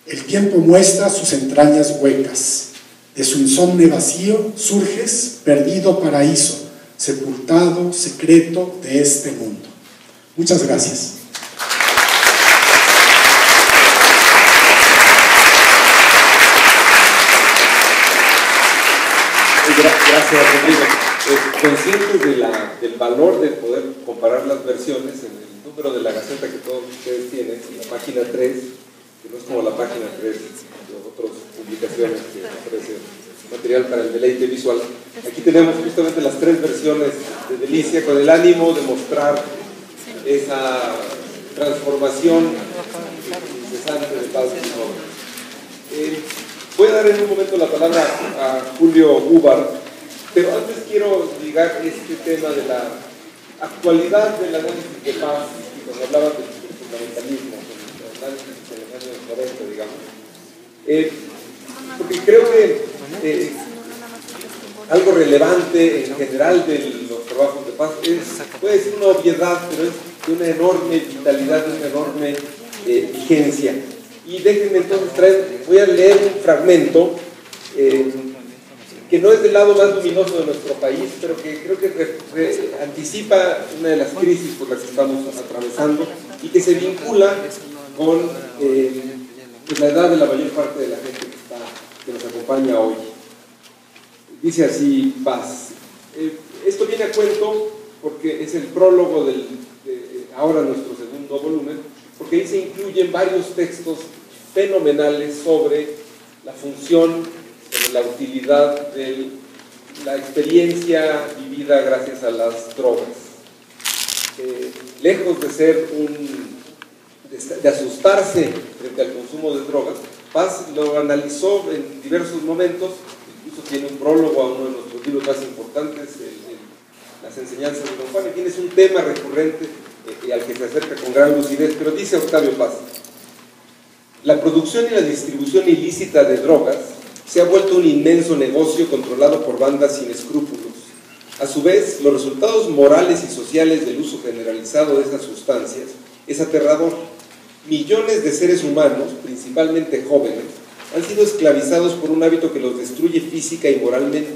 El tiempo muestra sus entrañas huecas. De su insomne vacío surges, perdido paraíso, sepultado, secreto de este mundo. Muchas gracias. Gracias, Rodrigo. Conscientes del valor de poder comparar las versiones, en el número de la Gaceta que todos ustedes tienen, en la página 3, que no es como la página 3 de otras publicaciones que ofrecen material para el deleite visual. Aquí tenemos justamente las 3 versiones de Delicia, con el ánimo de mostrar esa transformación incesante de Paz y Amor. Voy a dar en un momento la palabra a Julio Ubar, pero antes quiero ligar este tema de la actualidad del análisis de Paz, y cuando hablaba del fundamentalismo, el análisis de los años 90, digamos. Porque creo que algo relevante en general de los trabajos de Paz puede ser una obviedad, pero es de una enorme vitalidad, de una enorme vigencia. Y déjenme entonces voy a leer un fragmento que no es del lado más luminoso de nuestro país, pero que creo que anticipa una de las crisis por las que estamos atravesando y que se vincula con pues la edad de la mayor parte de la gente que nos acompaña hoy. Dice así Paz. Esto viene a cuento porque es el prólogo de ahora nuestro segundo volumen, porque ahí se incluyen varios textos fenomenales sobre la función, sobre la utilidad de la experiencia vivida gracias a las drogas. Lejos de ser de asustarse frente al consumo de drogas, Paz lo analizó en diversos momentos, incluso tiene un prólogo a uno de nuestros libros más importantes, Las enseñanzas de Don Juan, en fin, es un tema recurrente al que se acerca con gran lucidez, pero dice Octavio Paz: la producción y la distribución ilícita de drogas se ha vuelto un inmenso negocio controlado por bandas sin escrúpulos. A su vez, los resultados morales y sociales del uso generalizado de esas sustancias es aterrador. Millones de seres humanos, principalmente jóvenes, han sido esclavizados por un hábito que los destruye física y moralmente.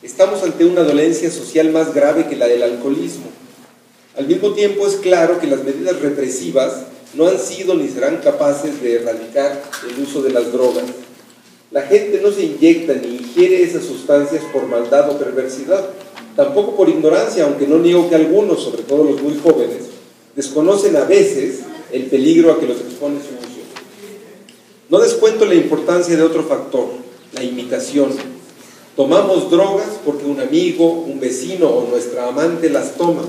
Estamos ante una dolencia social más grave que la del alcoholismo. Al mismo tiempo, es claro que las medidas represivas no han sido ni serán capaces de erradicar el uso de las drogas. La gente no se inyecta ni ingiere esas sustancias por maldad o perversidad, tampoco por ignorancia, aunque no niego que algunos, sobre todo los muy jóvenes, desconocen a veces el peligro a que los expone su uso. No descuento la importancia de otro factor, la imitación. Tomamos drogas porque un amigo, un vecino o nuestra amante las toma.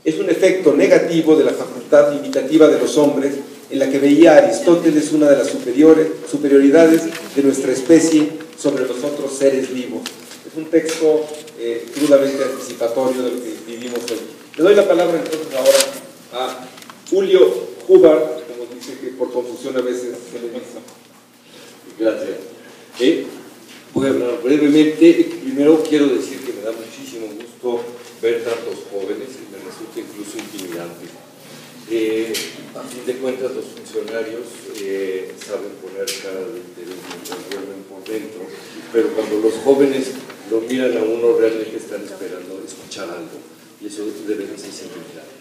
Es un efecto negativo de la facultad imitativa de los hombres, en la que veía Aristóteles una de las superioridades de nuestra especie sobre los otros seres vivos. Es un texto crudamente anticipatorio de lo que vivimos hoy. Le doy la palabra entonces ahora a Julio Hubbard, como dice que por confusión a veces se le dice. Gracias. Voy a hablar brevemente. Primero quiero decir que me da muchísimo gusto ver tantos jóvenes, y me resulta incluso intimidante. A fin de cuentas, los funcionarios saben poner cara de interés mientras duermen por dentro, pero cuando los jóvenes lo miran a uno, realmente están esperando escuchar algo, y eso debe de ser intimidante.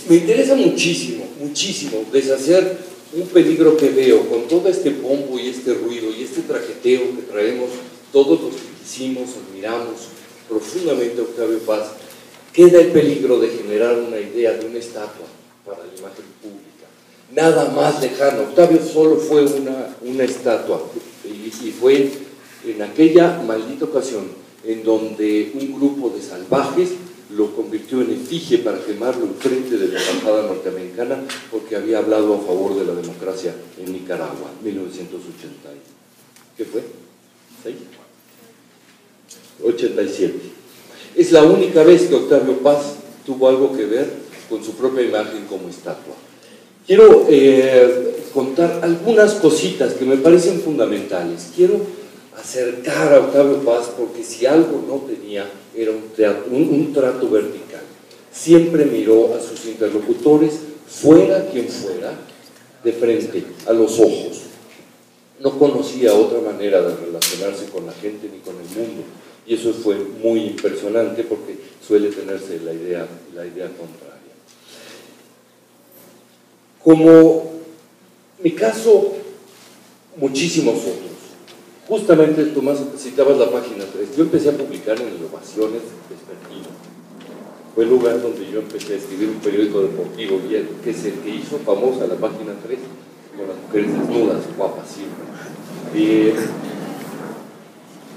Me interesa muchísimo deshacer un peligro que veo con todo este pombo y este ruido y este trajeteo que traemos todos los que quisimos, admiramos profundamente a Octavio Paz. Queda el peligro de generar una idea de una estatua para la imagen pública. Nada más lejano. Octavio solo fue una estatua, y fue en aquella maldita ocasión en donde un grupo de salvajes lo convirtió en efigie para quemarlo enfrente de la embajada norteamericana porque había hablado a favor de la democracia en Nicaragua, 1980. ¿Qué fue? ¿6? 87. Es la única vez que Octavio Paz tuvo algo que ver con su propia imagen como estatua. Quiero contar algunas cositas que me parecen fundamentales. Quiero acercar a Octavio Paz porque si algo no tenía era un trato vertical. Siempre miró a sus interlocutores, fuera quien fuera, de frente, a los ojos. No conocía otra manera de relacionarse con la gente ni con el mundo. Y eso fue muy impresionante porque suele tenerse la idea contraria. Como mi caso, muchísimos otros. Justamente, Tomás, citabas la página 3. Yo empecé a publicar en el Ovaciones Vespertino. Fue el lugar donde yo empecé a escribir un periódico deportivo, que es el que hizo famosa la página 3, con las mujeres desnudas, guapas siempre.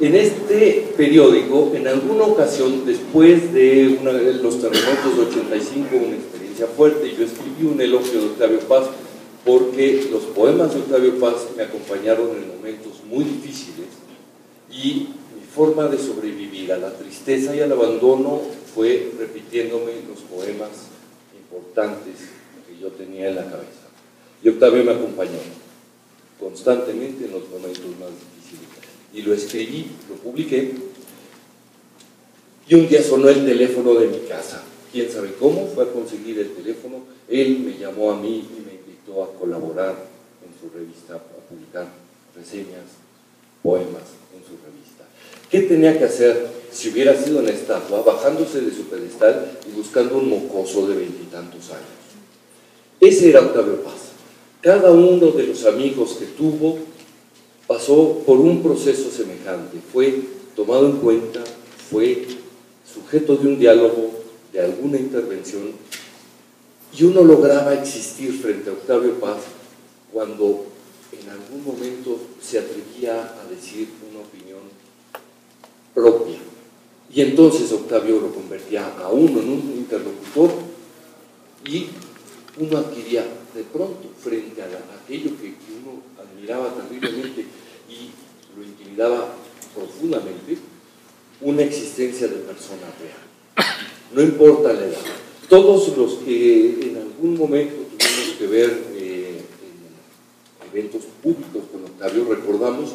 En este periódico, en alguna ocasión, después de los terremotos de 85, una experiencia fuerte, yo escribí un elogio de Octavio Paz, porque los poemas de Octavio Paz me acompañaron en momentos muy difíciles y mi forma de sobrevivir a la tristeza y al abandono fue repitiéndome los poemas importantes que yo tenía en la cabeza. Y Octavio me acompañó constantemente en los momentos más difíciles. Y lo escribí, lo publiqué, y un día sonó el teléfono de mi casa. ¿Quién sabe cómo? Fue a conseguir el teléfono, él me llamó a mí y me invitó a colaborar en su revista, a publicar reseñas, poemas en su revista. ¿Qué tenía que hacer si hubiera sido una estatua, bajándose de su pedestal y buscando un mocoso de 20 y tantos años? Ese era Octavio Paz. Cada uno de los amigos que tuvo pasó por un proceso semejante, fue tomado en cuenta, fue sujeto de un diálogo, de alguna intervención, y uno lograba existir frente a Octavio Paz cuando en algún momento se atrevía a decir una opinión propia. Y entonces Octavio lo convertía a uno en un interlocutor y uno adquiría de pronto frente a aquello que uno admiraba terriblemente y lo intimidaba profundamente, una existencia de persona real. No importa la edad. Todos los que en algún momento tuvimos que ver en eventos públicos con Octavio, recordamos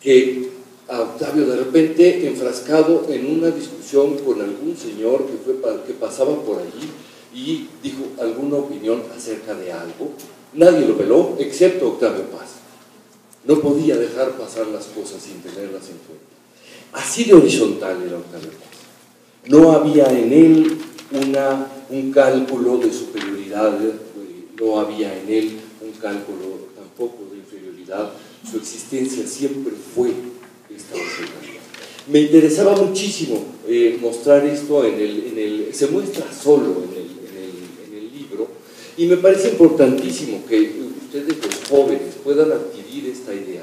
que a Octavio de repente enfrascado en una discusión con algún señor que pasaba por allí y dijo alguna opinión acerca de algo, nadie lo peló excepto Octavio Paz. No podía dejar pasar las cosas sin tenerlas en cuenta. Así de horizontal era Octavio Paz. No había en él un cálculo de superioridad, no había en él un cálculo tampoco de inferioridad. Su existencia siempre fue extraordinaria. Me interesaba muchísimo mostrar esto se muestra solo en Y me parece importantísimo que ustedes, los jóvenes, puedan adquirir esta idea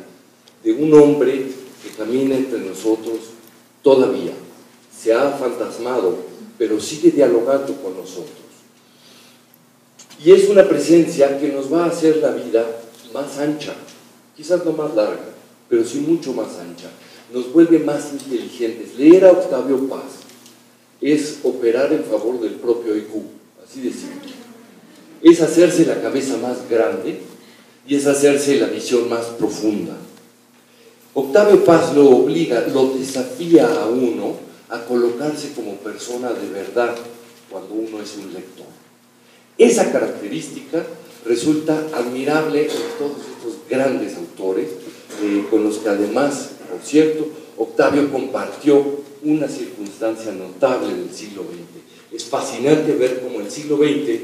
de un hombre que camina entre nosotros todavía. Se ha fantasmado, pero sigue dialogando con nosotros. Y es una presencia que nos va a hacer la vida más ancha, quizás no más larga, pero sí mucho más ancha. Nos vuelve más inteligentes. Leer a Octavio Paz es operar en favor del propio IQ, así de simple. Es hacerse la cabeza más grande y es hacerse la visión más profunda. Octavio Paz lo obliga, lo desafía a uno a colocarse como persona de verdad cuando uno es un lector. Esa característica resulta admirable en todos estos grandes autores, con los que además, por cierto, Octavio compartió una circunstancia notable del siglo XX. Es fascinante ver cómo el siglo XX,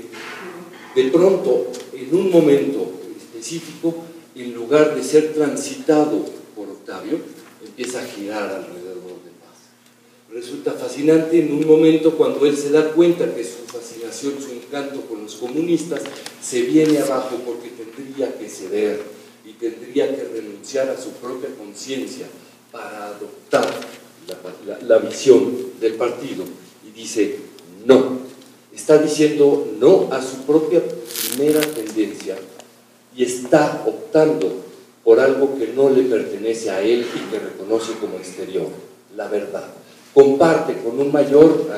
de pronto, en un momento específico, en lugar de ser transitado por Octavio, empieza a girar alrededor de Paz. Resulta fascinante en un momento cuando él se da cuenta que su fascinación, su encanto con los comunistas se viene abajo porque tendría que ceder y tendría que renunciar a su propia conciencia para adoptar la visión del partido. Y dice, no. Está diciendo no a su propia primera tendencia y está optando por algo que no le pertenece a él y que reconoce como exterior, la verdad. Comparte con un mayor,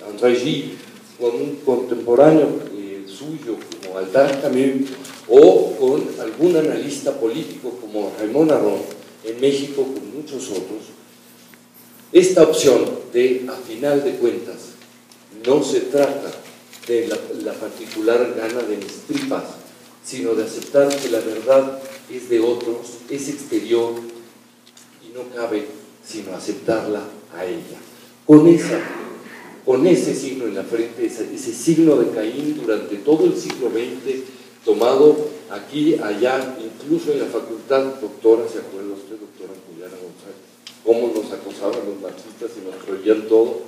André Gide, con un contemporáneo suyo como Albert Camus, o con algún analista político como Raymond Aron, en México con muchos otros, esta opción de, a final de cuentas, no se trata de la particular gana de mis tripas, sino de aceptar que la verdad es de otros, es exterior y no cabe sino aceptarla a ella. Con ese signo en la frente, ese signo de Caín durante todo el siglo XX, tomado aquí, allá, incluso en la facultad, doctora, ¿se acuerda usted, doctora Juliana González? Cómo nos acosaban los marxistas y nos prohibían todo.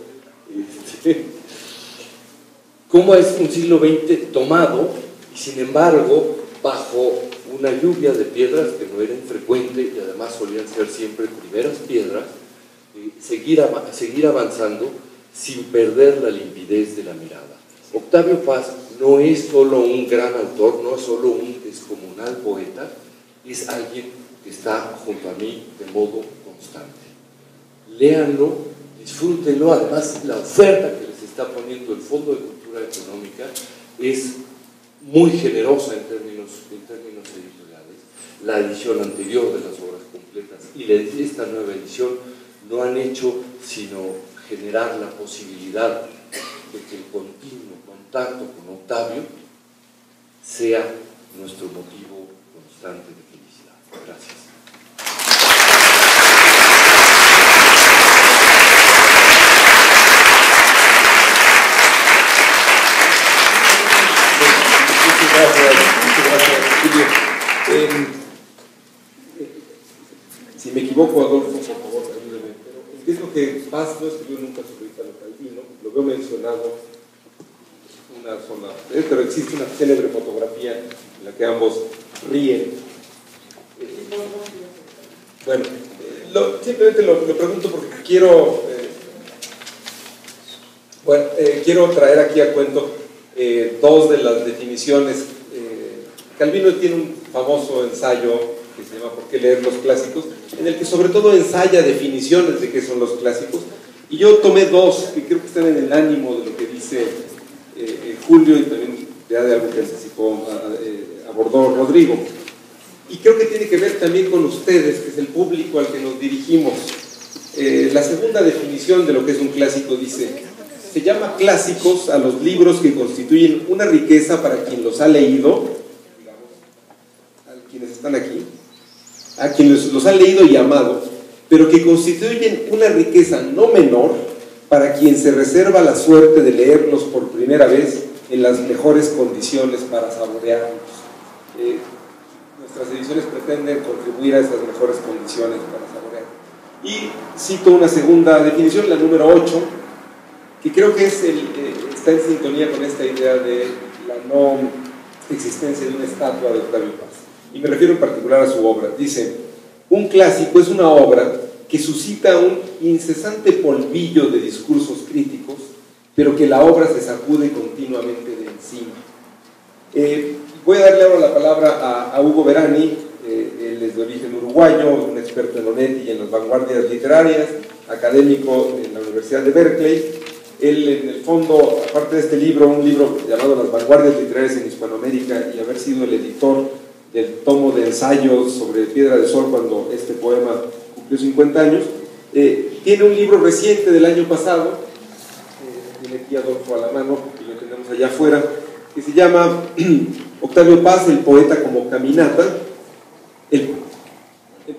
Cómo es un siglo XX tomado y sin embargo bajo una lluvia de piedras que no era infrecuente y además solían ser siempre primeras piedras, seguir avanzando sin perder la limpidez de la mirada. Octavio Paz no es solo un gran autor, no es solo un descomunal poeta, es alguien que está junto a mí de modo constante. Léanlo, disfrútenlo, además la oferta que les está poniendo el Fondo de Cultura Económica es muy generosa en términos editoriales. La edición anterior de las obras completas y esta nueva edición no han hecho sino generar la posibilidad de que el continuo contacto con Octavio sea nuestro motivo constante de felicidad. Gracias. Muchas gracias, Julio. Si me equivoco, Adolfo, por favor, ayúdeme. Pero entiendo que Paz no escribió nunca sobre Italo Calvino, lo veo mencionado una sola vez, pero existe una célebre fotografía en la que ambos ríen. Bueno, simplemente lo pregunto porque quiero traer aquí a cuento dos de las definiciones. Calvino tiene un famoso ensayo que se llama ¿Por qué leer los clásicos?, en el que sobre todo ensaya definiciones de qué son los clásicos, y yo tomé dos que creo que están en el ánimo de lo que dice Julio y también ya de algo que abordó Rodrigo, y creo que tiene que ver también con ustedes, que es el público al que nos dirigimos. La segunda definición de lo que es un clásico dice: se llama clásicos a los libros que constituyen una riqueza para quien los ha leído, quienes están aquí, a quienes los han leído y amado, pero que constituyen una riqueza no menor para quien se reserva la suerte de leerlos por primera vez en las mejores condiciones para saborearlos. Nuestras ediciones pretenden contribuir a esas mejores condiciones para saborear. Y cito una segunda definición, la número 8, que creo que está en sintonía con esta idea de la no existencia de una estatua de Octavio Paz. Y me refiero en particular a su obra. Dice: un clásico es una obra que suscita un incesante polvillo de discursos críticos, pero que la obra se sacude continuamente de encima. Voy a darle ahora la palabra a Hugo Verani. Él es de origen uruguayo, un experto en Onetti y en las vanguardias literarias, académico en la Universidad de Berkeley. Él, en el fondo, aparte de este libro, un libro llamado Las vanguardias literarias en Hispanoamérica, y haber sido el editor del tomo de ensayos sobre Piedra del Sol cuando este poema cumplió 50 años, tiene un libro reciente del año pasado, tiene aquí Adolfo a la mano, y lo tenemos allá afuera, que se llama Octavio Paz, el poeta como caminata, el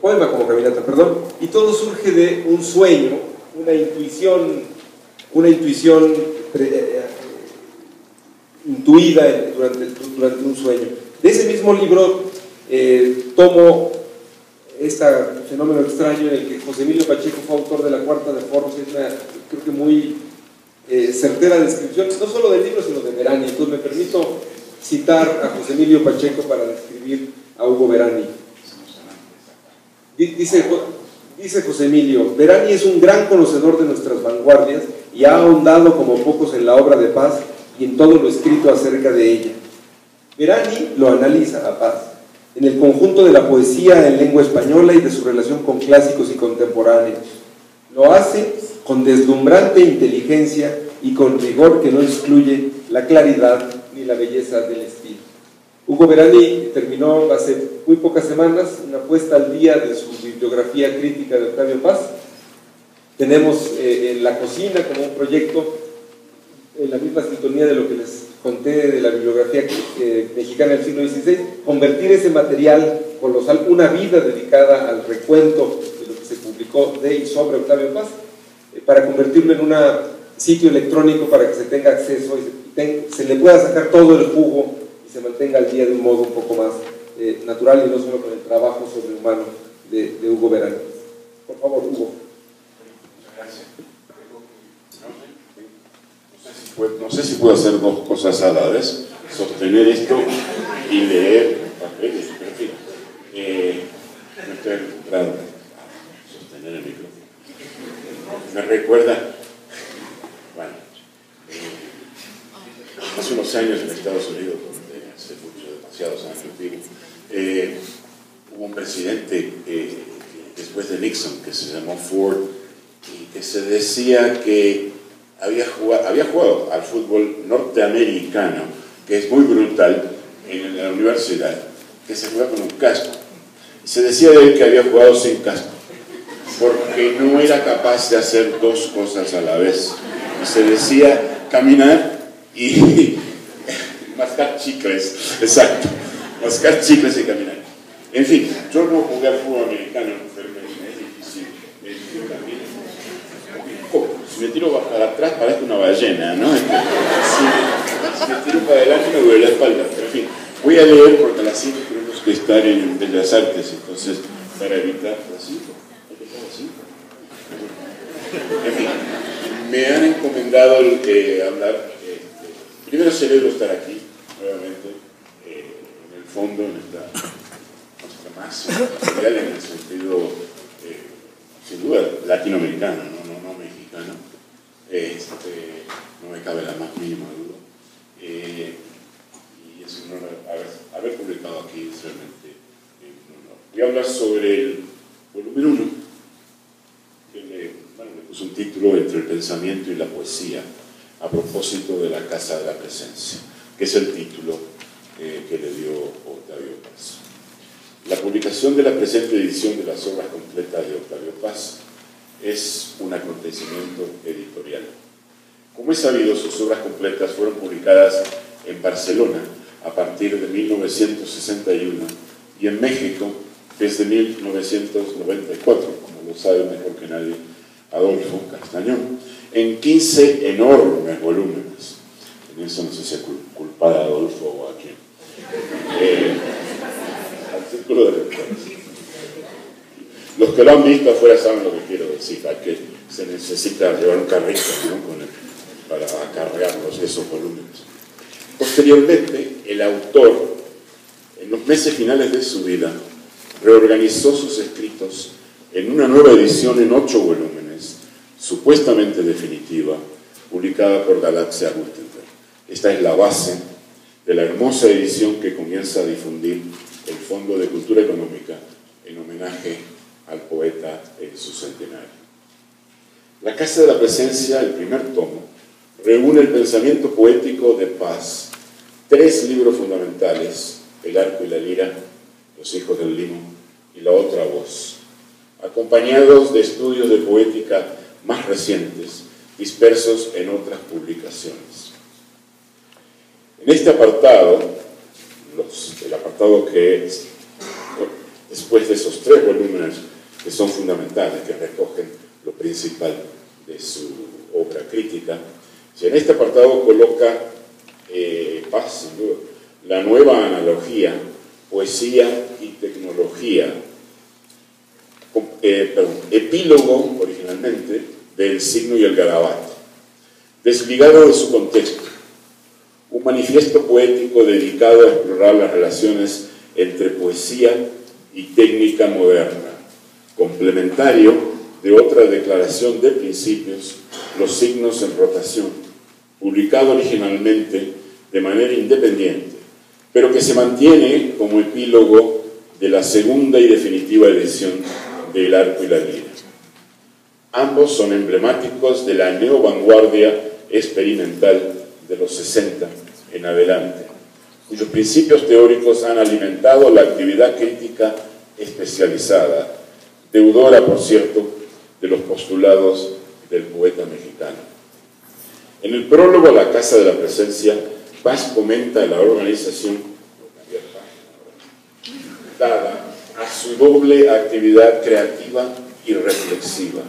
poema como caminata, perdón, y todo surge de un sueño, una intuición intuida durante un sueño. De ese mismo libro tomo este fenómeno extraño en el que José Emilio Pacheco fue autor de La Cuarta de Forros. Es una, creo que muy certera descripción, no solo del libro, sino de Verani. Entonces me permito citar a José Emilio Pacheco para describir a Hugo Verani. Dice José Emilio: Verani es un gran conocedor de nuestras vanguardias y ha ahondado como pocos en la obra de Paz y en todo lo escrito acerca de ella. Verani lo analiza a Paz en el conjunto de la poesía en lengua española y de su relación con clásicos y contemporáneos. Lo hace con deslumbrante inteligencia y con rigor que no excluye la claridad ni la belleza del estilo. Hugo Verani terminó hace muy pocas semanas una puesta al día de su bibliografía crítica de Octavio Paz. Tenemos en la cocina como un proyecto, en la misma sintonía de lo que les conté de la bibliografía mexicana del siglo XVI, convertir ese material colosal, una vida dedicada al recuento de lo que se publicó de y sobre Octavio Paz, para convertirlo en un sitio electrónico para que se tenga acceso y se le pueda sacar todo el jugo y se mantenga al día de un modo un poco más natural, y no solo con el trabajo sobrehumano de Hugo Verani. Por favor, Hugo. Gracias. No sé si puedo hacer dos cosas a la vez: sostener esto y leer papeles, pero en fin, no estoy acostumbrado a sostener el micrófono. Me recuerda, bueno, hace unos años en Estados Unidos, hace demasiados años, hubo un presidente después de Nixon que se llamó Ford, y que se decía que había jugado al fútbol norteamericano, que es muy brutal, en la universidad, que se juega con un casco. Y se decía de él que había jugado sin casco, porque no era capaz de hacer dos cosas a la vez. Y se decía caminar y mascar chicles, exacto, mascar chicles y caminar. En fin, yo no jugué al fútbol americano, pero es difícil también. Si me tiro para atrás parezco una ballena, ¿no? Si me tiro para adelante me duele la espalda. Pero en fin, voy a leer porque a las 5 tenemos que estar en Bellas Artes, entonces para evitar las 5, hay que estar a las 5. En fin, me han encomendado hablar. Primero celebro estar aquí nuevamente, en el fondo, en esta masa material, en el sentido, sin duda, latinoamericano, no mexicano. No me cabe la más mínima duda. Y es un honor haber publicado aquí, es realmente un honor. Voy a hablar sobre el volumen 1, que le puse un título: Entre el pensamiento y la poesía, a propósito de la Casa de la Presencia, que es el título que le dio Octavio Paz. La publicación de la presente edición de las obras completas de Octavio Paz es un acontecimiento editorial. Como es sabido, sus obras completas fueron publicadas en Barcelona a partir de 1961 y en México desde 1994, como lo sabe mejor que nadie Adolfo Castañón, en 15 enormes volúmenes. En eso no sé si culpar a Adolfo o a quién. Artículo de lectores. Los que lo han visto afuera saben lo que quiero decir, que se necesita llevar un carrito, ¿no? para acarrearlos esos volúmenes. Posteriormente, el autor, en los meses finales de su vida, reorganizó sus escritos en una nueva edición en 8 volúmenes, supuestamente definitiva, publicada por Galaxia Gutenberg. Esta es la base de la hermosa edición que comienza a difundir el Fondo de Cultura Económica en homenaje al poeta en su centenario. La Casa de la Presencia, el primer tomo, reúne el pensamiento poético de Paz, 3 libros fundamentales: El arco y la lira, Los hijos del limo y La otra voz, acompañados de estudios de poética más recientes, dispersos en otras publicaciones. En este apartado, el apartado que es después de esos 3 volúmenes que son fundamentales, que recogen lo principal de su obra crítica, en este apartado coloca Paz, sin duda, la nueva analogía, poesía y tecnología, epílogo originalmente del signo y el garabato, desligado de su contexto, un manifiesto poético dedicado a explorar las relaciones entre poesía y técnica moderna, complementario de otra declaración de principios, Los signos en rotación, publicado originalmente de manera independiente, pero que se mantiene como epílogo de la segunda y definitiva edición de El arco y la lira. Ambos son emblemáticos de la neovanguardia experimental de los 60 en adelante, cuyos principios teóricos han alimentado la actividad crítica especializada, deudora, por cierto, de los postulados del poeta mexicano. En el prólogo a La Casa de la Presencia, Paz comenta la organización dada a su doble actividad creativa y reflexiva.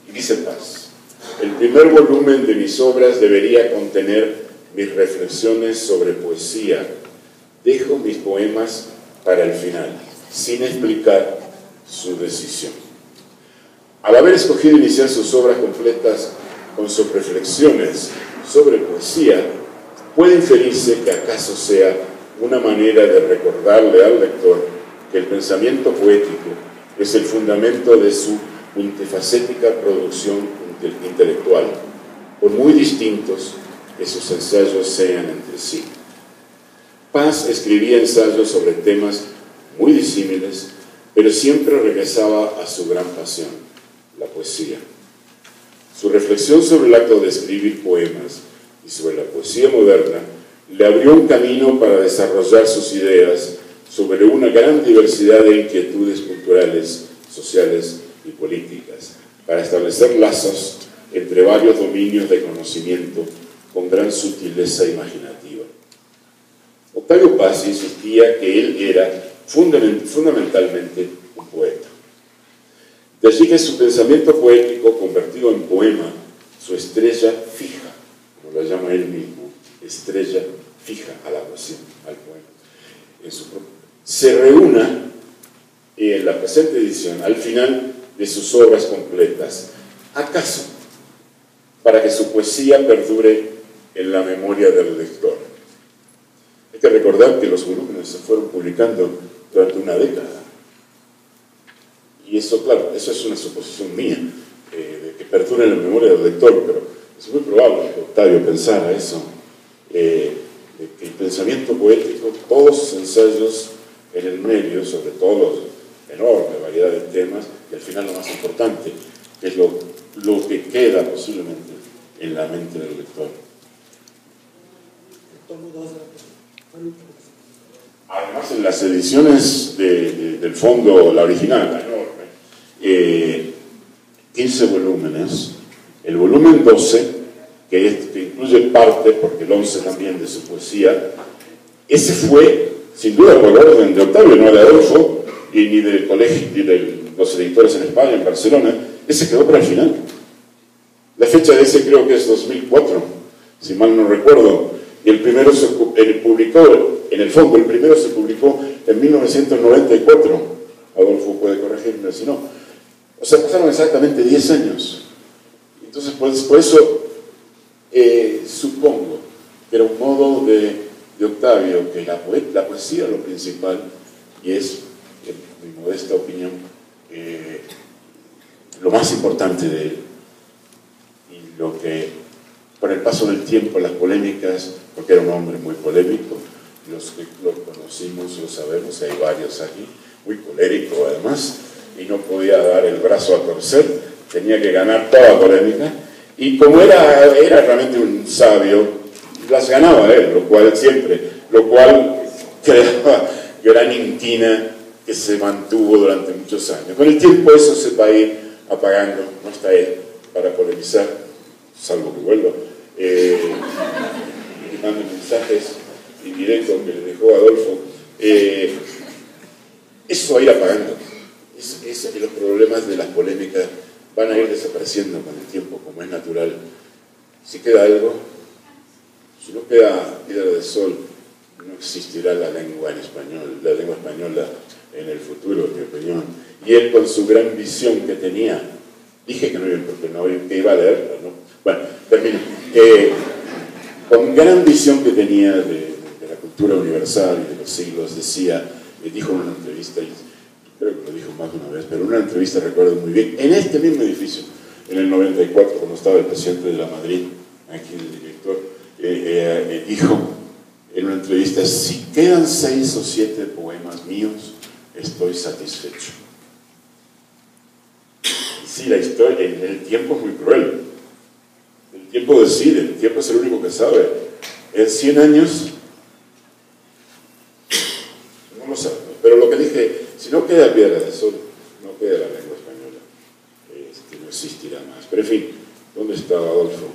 Y dice Paz: el primer volumen de mis obras debería contener mis reflexiones sobre poesía. Dejo mis poemas para el final, sin explicar su decisión. Al haber escogido iniciar sus obras completas con sus reflexiones sobre poesía, puede inferirse que acaso sea una manera de recordarle al lector que el pensamiento poético es el fundamento de su multifacética producción intelectual, por muy distintos que sus ensayos sean entre sí. Paz escribía ensayos sobre temas muy disímiles, pero siempre regresaba a su gran pasión, la poesía. Su reflexión sobre el acto de escribir poemas y sobre la poesía moderna le abrió un camino para desarrollar sus ideas sobre una gran diversidad de inquietudes culturales, sociales y políticas, para establecer lazos entre varios dominios de conocimiento con gran sutileza imaginativa. Octavio Paz insistía que él era fundamentalmente un poeta. De allí que su pensamiento poético, convertido en poema, su estrella fija, como la llama él mismo, estrella fija a la poesía, al poema, se reúna en la presente edición al final de sus obras completas, acaso para que su poesía perdure en la memoria del lector. Hay que recordar que los volúmenes se fueron publicando durante una década. Y eso, claro, eso es una suposición mía, de que perdure en la memoria del lector, pero es muy probable que Octavio pensara eso, de que el pensamiento poético, todos sus ensayos en el medio, sobre todo la enorme variedad de temas, y al final lo más importante, que es lo que queda posiblemente en la mente del lector. Además, en las ediciones del fondo, la original, la enorme, 15 volúmenes, el volumen 12, que incluye parte, porque el 11 también, de su poesía, ese fue, sin duda, por orden de Octavio, no de Adolfo, y ni del colegio, ni de los editores en España, en Barcelona, ese quedó para el final. La fecha de ese creo que es 2004, si mal no recuerdo, y el primero se publicó, en el fondo, el primero se publicó en 1994. Adolfo puede corregirme si no. O sea, pasaron exactamente 10 años. Entonces, por eso supongo que era un modo de Octavio, que la poesía es lo principal, y es, en mi modesta opinión, lo más importante de él. Y lo que, con el paso del tiempo, las polémicas, porque era un hombre muy polémico, los que lo conocimos lo sabemos, hay varios aquí, muy colérico además, y no podía dar el brazo a torcer, tenía que ganar toda polémica, y como era realmente un sabio, las ganaba él, lo cual creaba gran inquina que se mantuvo durante muchos años. Con el tiempo eso se va a ir apagando, no está él para polemizar, salvo que vuelva, y mande mensajes indirectos que le dejó Adolfo, eso va a ir apagando. Los problemas de las polémicas van a ir desapareciendo con el tiempo, como es natural. Si queda algo, si no queda Piedra del Sol, no existirá la lengua española en el futuro, en mi opinión. Y él, con su gran visión que tenía, dije que iba a leerla, ¿no? Bueno, termino. Con gran visión que tenía de la cultura universal y de los siglos, dijo en una entrevista, y creo que lo dijo más de una vez, pero en una entrevista recuerdo muy bien, en este mismo edificio, en el 94, cuando estaba el presidente de la Madrid, aquí el director, dijo en una entrevista: si quedan 6 o 7 poemas míos, estoy satisfecho. Sí, la historia, el tiempo es muy cruel. El tiempo decide, el tiempo es el único que sabe. En 100 años, no lo sabemos. Pero lo que dije, si no queda Piedra del Sol, no queda la lengua española, no existirá más. Pero en fin, ¿dónde está Adolfo?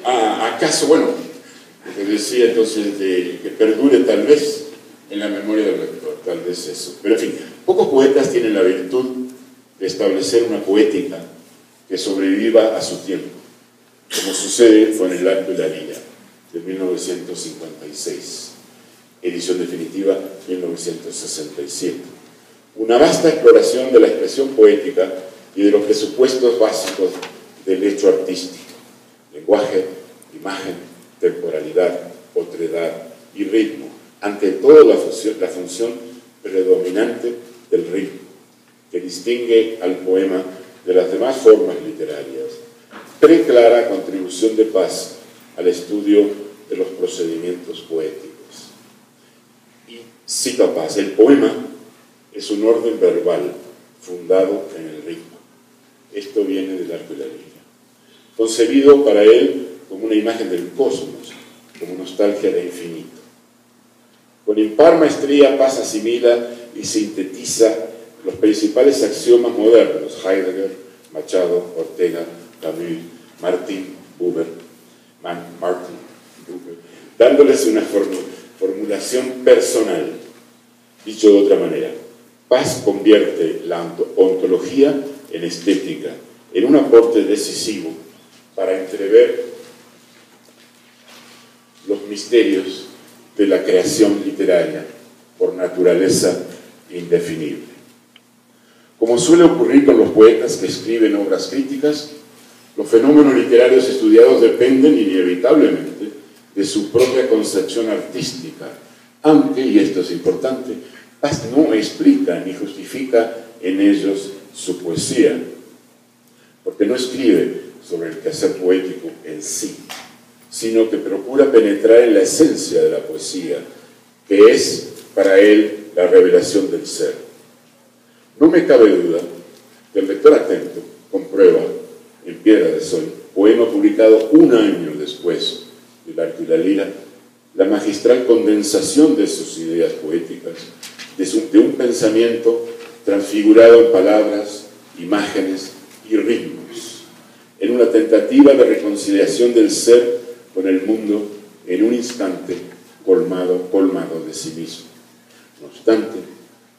¿Acaso, bueno, lo que decía entonces de que perdure tal vez en la memoria del lector, tal vez eso. Pero en fin, pocos poetas tienen la virtud de establecer una poética que sobreviva a su tiempo, como sucede con El Arco y la Lira, de 1956, edición definitiva 1967. Una vasta exploración de la expresión poética y de los presupuestos básicos del hecho artístico: lenguaje, imagen, temporalidad, otredad y ritmo, ante todo la función predominante del ritmo, que distingue al poema de las demás formas literarias. Preclara contribución de Paz al estudio de los procedimientos poéticos. Y cito a Paz: el poema es un orden verbal fundado en el ritmo. Esto viene del Arco y la Lira, concebido para él como una imagen del cosmos, como nostalgia de infinito. Con impar maestría, Paz asimila y sintetiza los principales axiomas modernos: Heidegger, Machado, Ortega, Camus, Martin Buber, dándoles una formulación personal. Dicho de otra manera, Paz convierte la ontología en estética, en un aporte decisivo para entrever los misterios de la creación literaria, por naturaleza indefinible. Como suele ocurrir con los poetas que escriben obras críticas, los fenómenos literarios estudiados dependen inevitablemente de su propia concepción artística, aunque, y esto es importante, Paz no explica ni justifica en ellos su poesía, porque no escribe sobre el quehacer poético en sí, sino que procura penetrar en la esencia de la poesía, que es para él la revelación del ser. No me cabe duda que el lector atento comprueba en Piedra del Sol, poema publicado un año después del Arco y la Lira, la magistral condensación de sus ideas poéticas, de un pensamiento transfigurado en palabras, imágenes y ritmos, en una tentativa de reconciliación del ser con el mundo en un instante colmado de sí mismo. No obstante,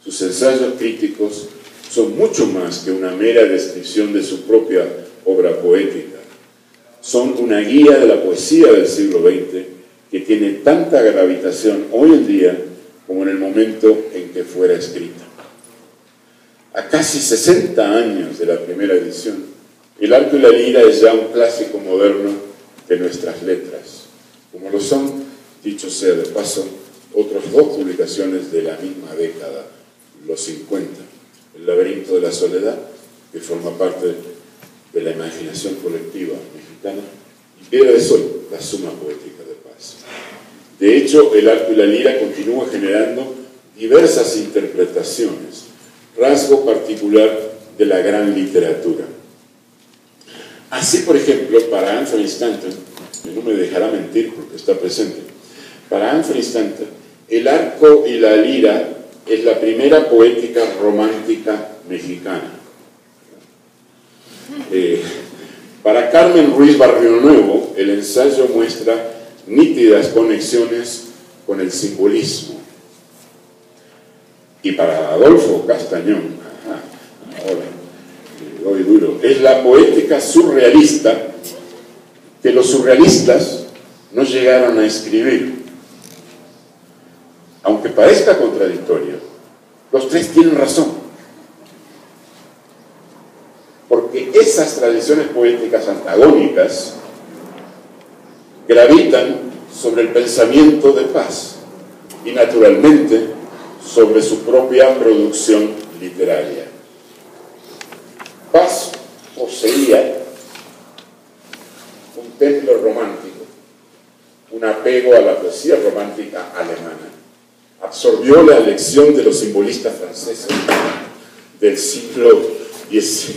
sus ensayos críticos son mucho más que una mera descripción de su propia obra poética. Son una guía de la poesía del siglo XX que tiene tanta gravitación hoy en día como en el momento en que fuera escrita. A casi 60 años de la primera edición, El arco y la lira es ya un clásico moderno de nuestras letras, como lo son, dicho sea de paso, otras dos publicaciones de la misma década, los 50, El laberinto de la soledad, que forma parte de la imaginación colectiva mexicana, y Piedra de Sol, la suma poética de paz. De hecho, el arco y la lira continúa generando diversas interpretaciones, rasgo particular de la gran literatura. Así, por ejemplo, para Anthony Stanton, que no me dejará mentir porque está presente, para Anthony Stanton, el arco y la lira es la primera poética romántica mexicana. Para Carmen Ruiz Barrionuevo, el ensayo muestra nítidas conexiones con el simbolismo. Y para Adolfo Castañón, ahora le doy duro, es la poética surrealista que los surrealistas no llegaron a escribir. Aunque parezca contradictorio, los tres tienen razón. Porque esas tradiciones poéticas antagónicas gravitan sobre el pensamiento de paz y, naturalmente, sobre su propia producción literaria. Paz poseía un templo romántico, un apego a la poesía romántica alemana. Absorbió la lección de los simbolistas franceses del siglo XIX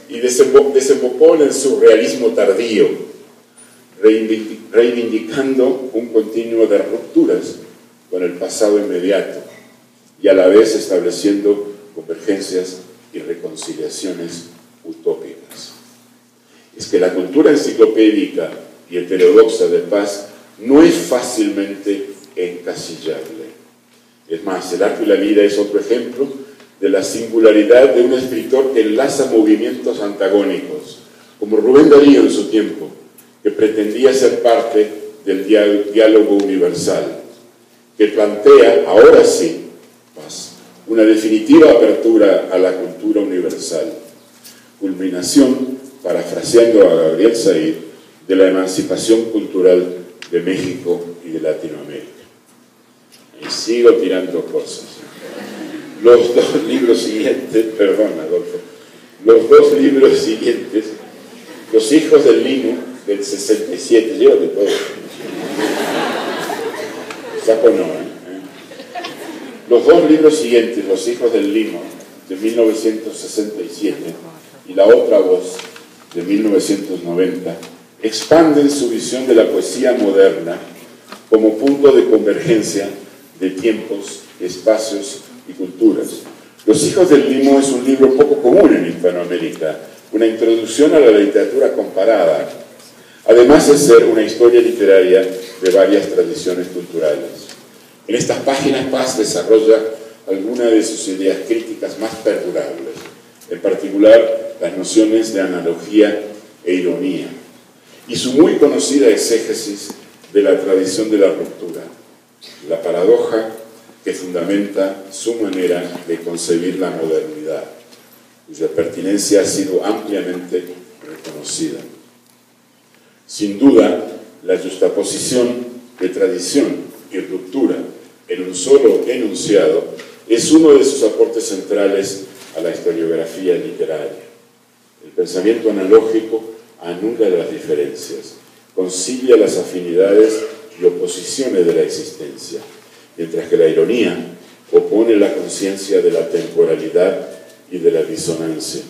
y desembocó en el surrealismo tardío, reivindicando un continuo de rupturas con el pasado inmediato y a la vez estableciendo convergencias y reconciliaciones utópicas. Es que la cultura enciclopédica y heterodoxa de paz no es fácilmente encasillable. Es más, el arco y la lira es otro ejemplo de la singularidad de un escritor que enlaza movimientos antagónicos, como Rubén Darío en su tiempo, que pretendía ser parte del diálogo universal, que plantea, ahora sí, una definitiva apertura a la cultura universal, culminación, parafraseando a Gabriel Said, de la emancipación cultural de México y de Latinoamérica. Y sigo tirando cosas. Los dos libros siguientes, perdón, Adolfo, los dos libros siguientes, Los hijos del Limo, del 67, llévate todo. Saco no, Los dos libros siguientes, Los hijos del Limo, de 1967, y La otra voz, de 1990, expanden su visión de la poesía moderna como punto de convergencia de tiempos, espacios y culturas. Los hijos del Limo es un libro poco común en Hispanoamérica, una introducción a la literatura comparada, además de ser una historia literaria de varias tradiciones culturales. En estas páginas Paz desarrolla algunas de sus ideas críticas más perdurables, en particular las nociones de analogía e ironía, y su muy conocida exégesis de la tradición de la ruptura, la paradoja que fundamenta su manera de concebir la modernidad, cuya pertinencia ha sido ampliamente reconocida. Sin duda, la juxtaposición de tradición y ruptura en un solo enunciado es uno de sus aportes centrales a la historiografía literaria. El pensamiento analógico anula las diferencias, concilia las afinidades y oposiciones de la existencia, mientras que la ironía opone la conciencia de la temporalidad y de la disonancia,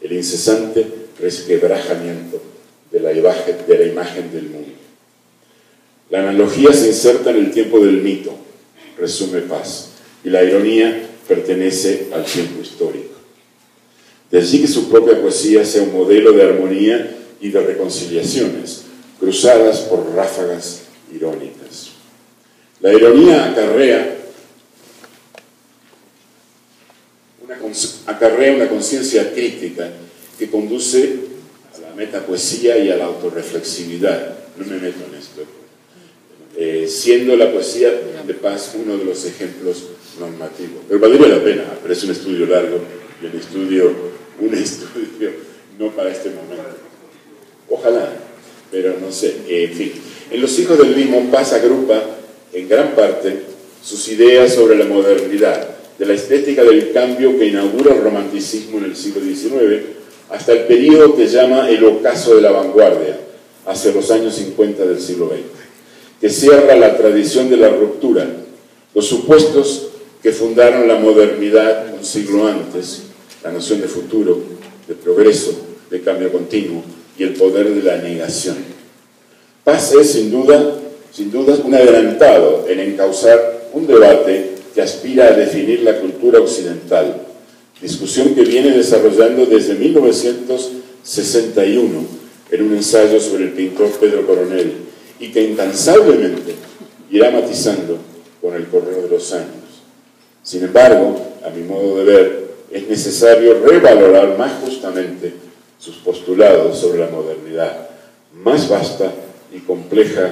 el incesante resquebrajamiento de la imagen del mundo. La analogía se inserta en el tiempo del mito, resume Paz, y la ironía pertenece al tiempo histórico. De allí que su propia poesía sea un modelo de armonía y de reconciliaciones, cruzadas por ráfagas irónicas. La ironía acarrea una conciencia crítica que conduce a la metapoesía y a la autorreflexividad. No me meto en esto. Siendo la poesía de Paz uno de los ejemplos normativos. Pero valdría la pena, pero es un estudio largo un estudio no para este momento. Ojalá, pero no sé. En fin, en Los hijos del mismo Paz agrupa en gran parte sus ideas sobre la modernidad, de la estética del cambio que inaugura el romanticismo en el siglo XIX, hasta el periodo que llama el ocaso de la vanguardia, hacia los años 50 del siglo XX, que cierra la tradición de la ruptura, los supuestos que fundaron la modernidad un siglo antes, la noción de futuro, de progreso, de cambio continuo y el poder de la negación. Paz es, sin duda, un adelantado en encauzar un debate que aspira a definir la cultura occidental, discusión que viene desarrollando desde 1961 en un ensayo sobre el pintor Pedro Coronel y que incansablemente irá matizando con el correr de los años. Sin embargo, a mi modo de ver, es necesario revalorar más justamente sus postulados sobre la modernidad, más vasta y compleja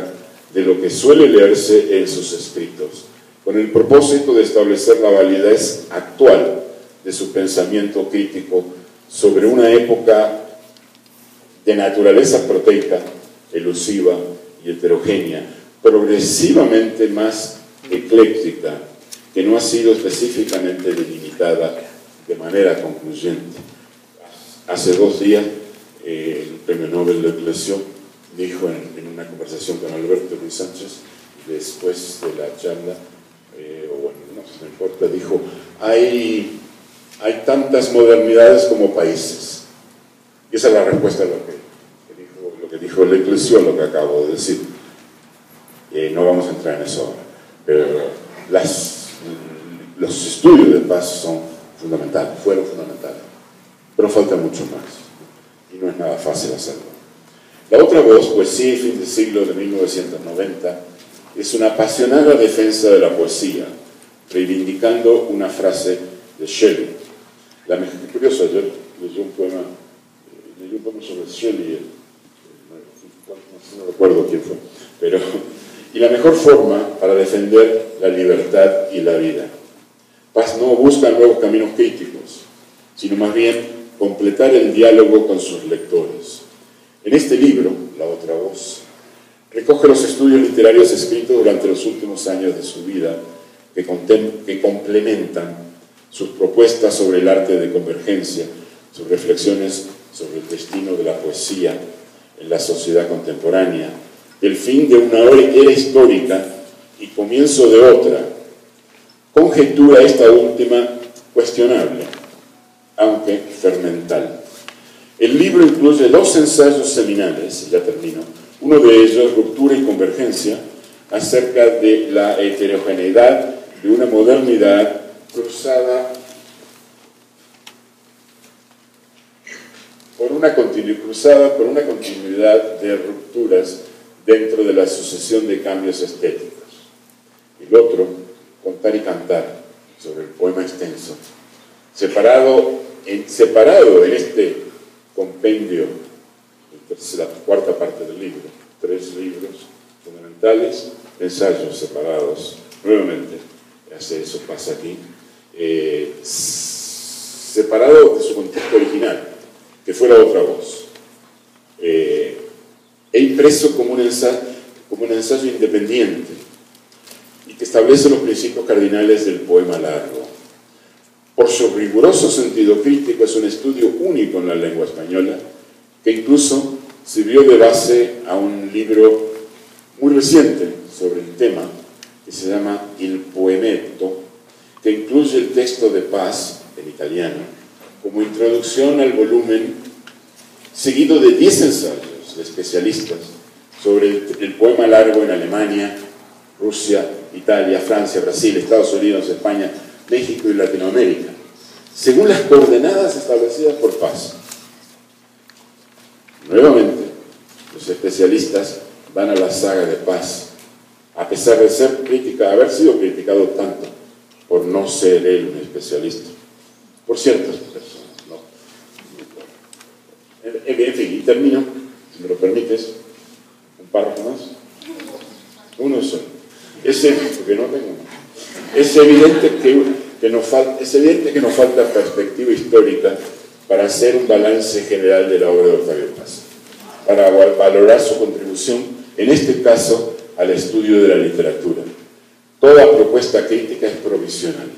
de lo que suele leerse en sus escritos, con el propósito de establecer la validez actual de su pensamiento crítico sobre una época de naturaleza proteica, elusiva y heterogénea, progresivamente más ecléctica, que no ha sido específicamente delimitada de manera concluyente. Hace 2 días, el premio Nobel de Clesio dijo en una conversación con Alberto Luis Sánchez, después de la charla, no importa, dijo, hay tantas modernidades como países. Y esa es la respuesta a lo que dijo Le Clesio, lo que acabo de decir. No vamos a entrar en eso ahora, pero los estudios de paz fueron fundamentales, pero falta mucho más, y no es nada fácil hacerlo. La otra voz, Poesía y fin de siglo de 1990, es una apasionada defensa de la poesía, reivindicando una frase de Shelley. Qué curioso, ayer leí un poema sobre Shelley, no recuerdo quién fue, pero... Y la mejor forma para defender la libertad y la vida. Paz no busca nuevos caminos críticos, sino más bien completar el diálogo con sus lectores. En este libro, La otra voz, recoge los estudios literarios escritos durante los últimos años de su vida que complementan sus propuestas sobre el arte de convergencia, sus reflexiones sobre el destino de la poesía en la sociedad contemporánea, el fin de una era histórica y comienzo de otra, conjetura esta última cuestionable, aunque fermental. El libro incluye 2 ensayos seminales, ya termino, uno de ellos, Ruptura y Convergencia, acerca de la heterogeneidad de una modernidad cruzada por una continuidad de rupturas dentro de la sucesión de cambios estéticos. El otro, Contar y cantar, sobre el poema extenso, separado en este compendio, es la 4ª parte del libro, 3 libros fundamentales, ensayos separados, nuevamente, eso pasa aquí, separado de su contexto original, que fue La otra voz. E impreso como un ensayo independiente y que establece los principios cardinales del poema largo. Por su riguroso sentido crítico es un estudio único en la lengua española que incluso sirvió de base a un libro muy reciente sobre el tema que se llama Il Poemetto, que incluye el texto de Paz en italiano como introducción al volumen, seguido de 10 ensayos de especialistas sobre el poema largo en Alemania, Rusia, Italia, Francia, Brasil, Estados Unidos, España, México y Latinoamérica, según las coordenadas establecidas por Paz. Nuevamente, los especialistas van a la saga de Paz, a pesar de haber sido criticado tanto por no ser él un especialista, por ciertas personas, ¿no? En fin, y termino, si me lo permites, un párrafo más. Uno solo. Porque no tengo más. Es evidente es evidente que nos falta perspectiva histórica para hacer un balance general de la obra de Octavio Paz, para valorar su contribución, en este caso, al estudio de la literatura. Toda propuesta crítica es provisional,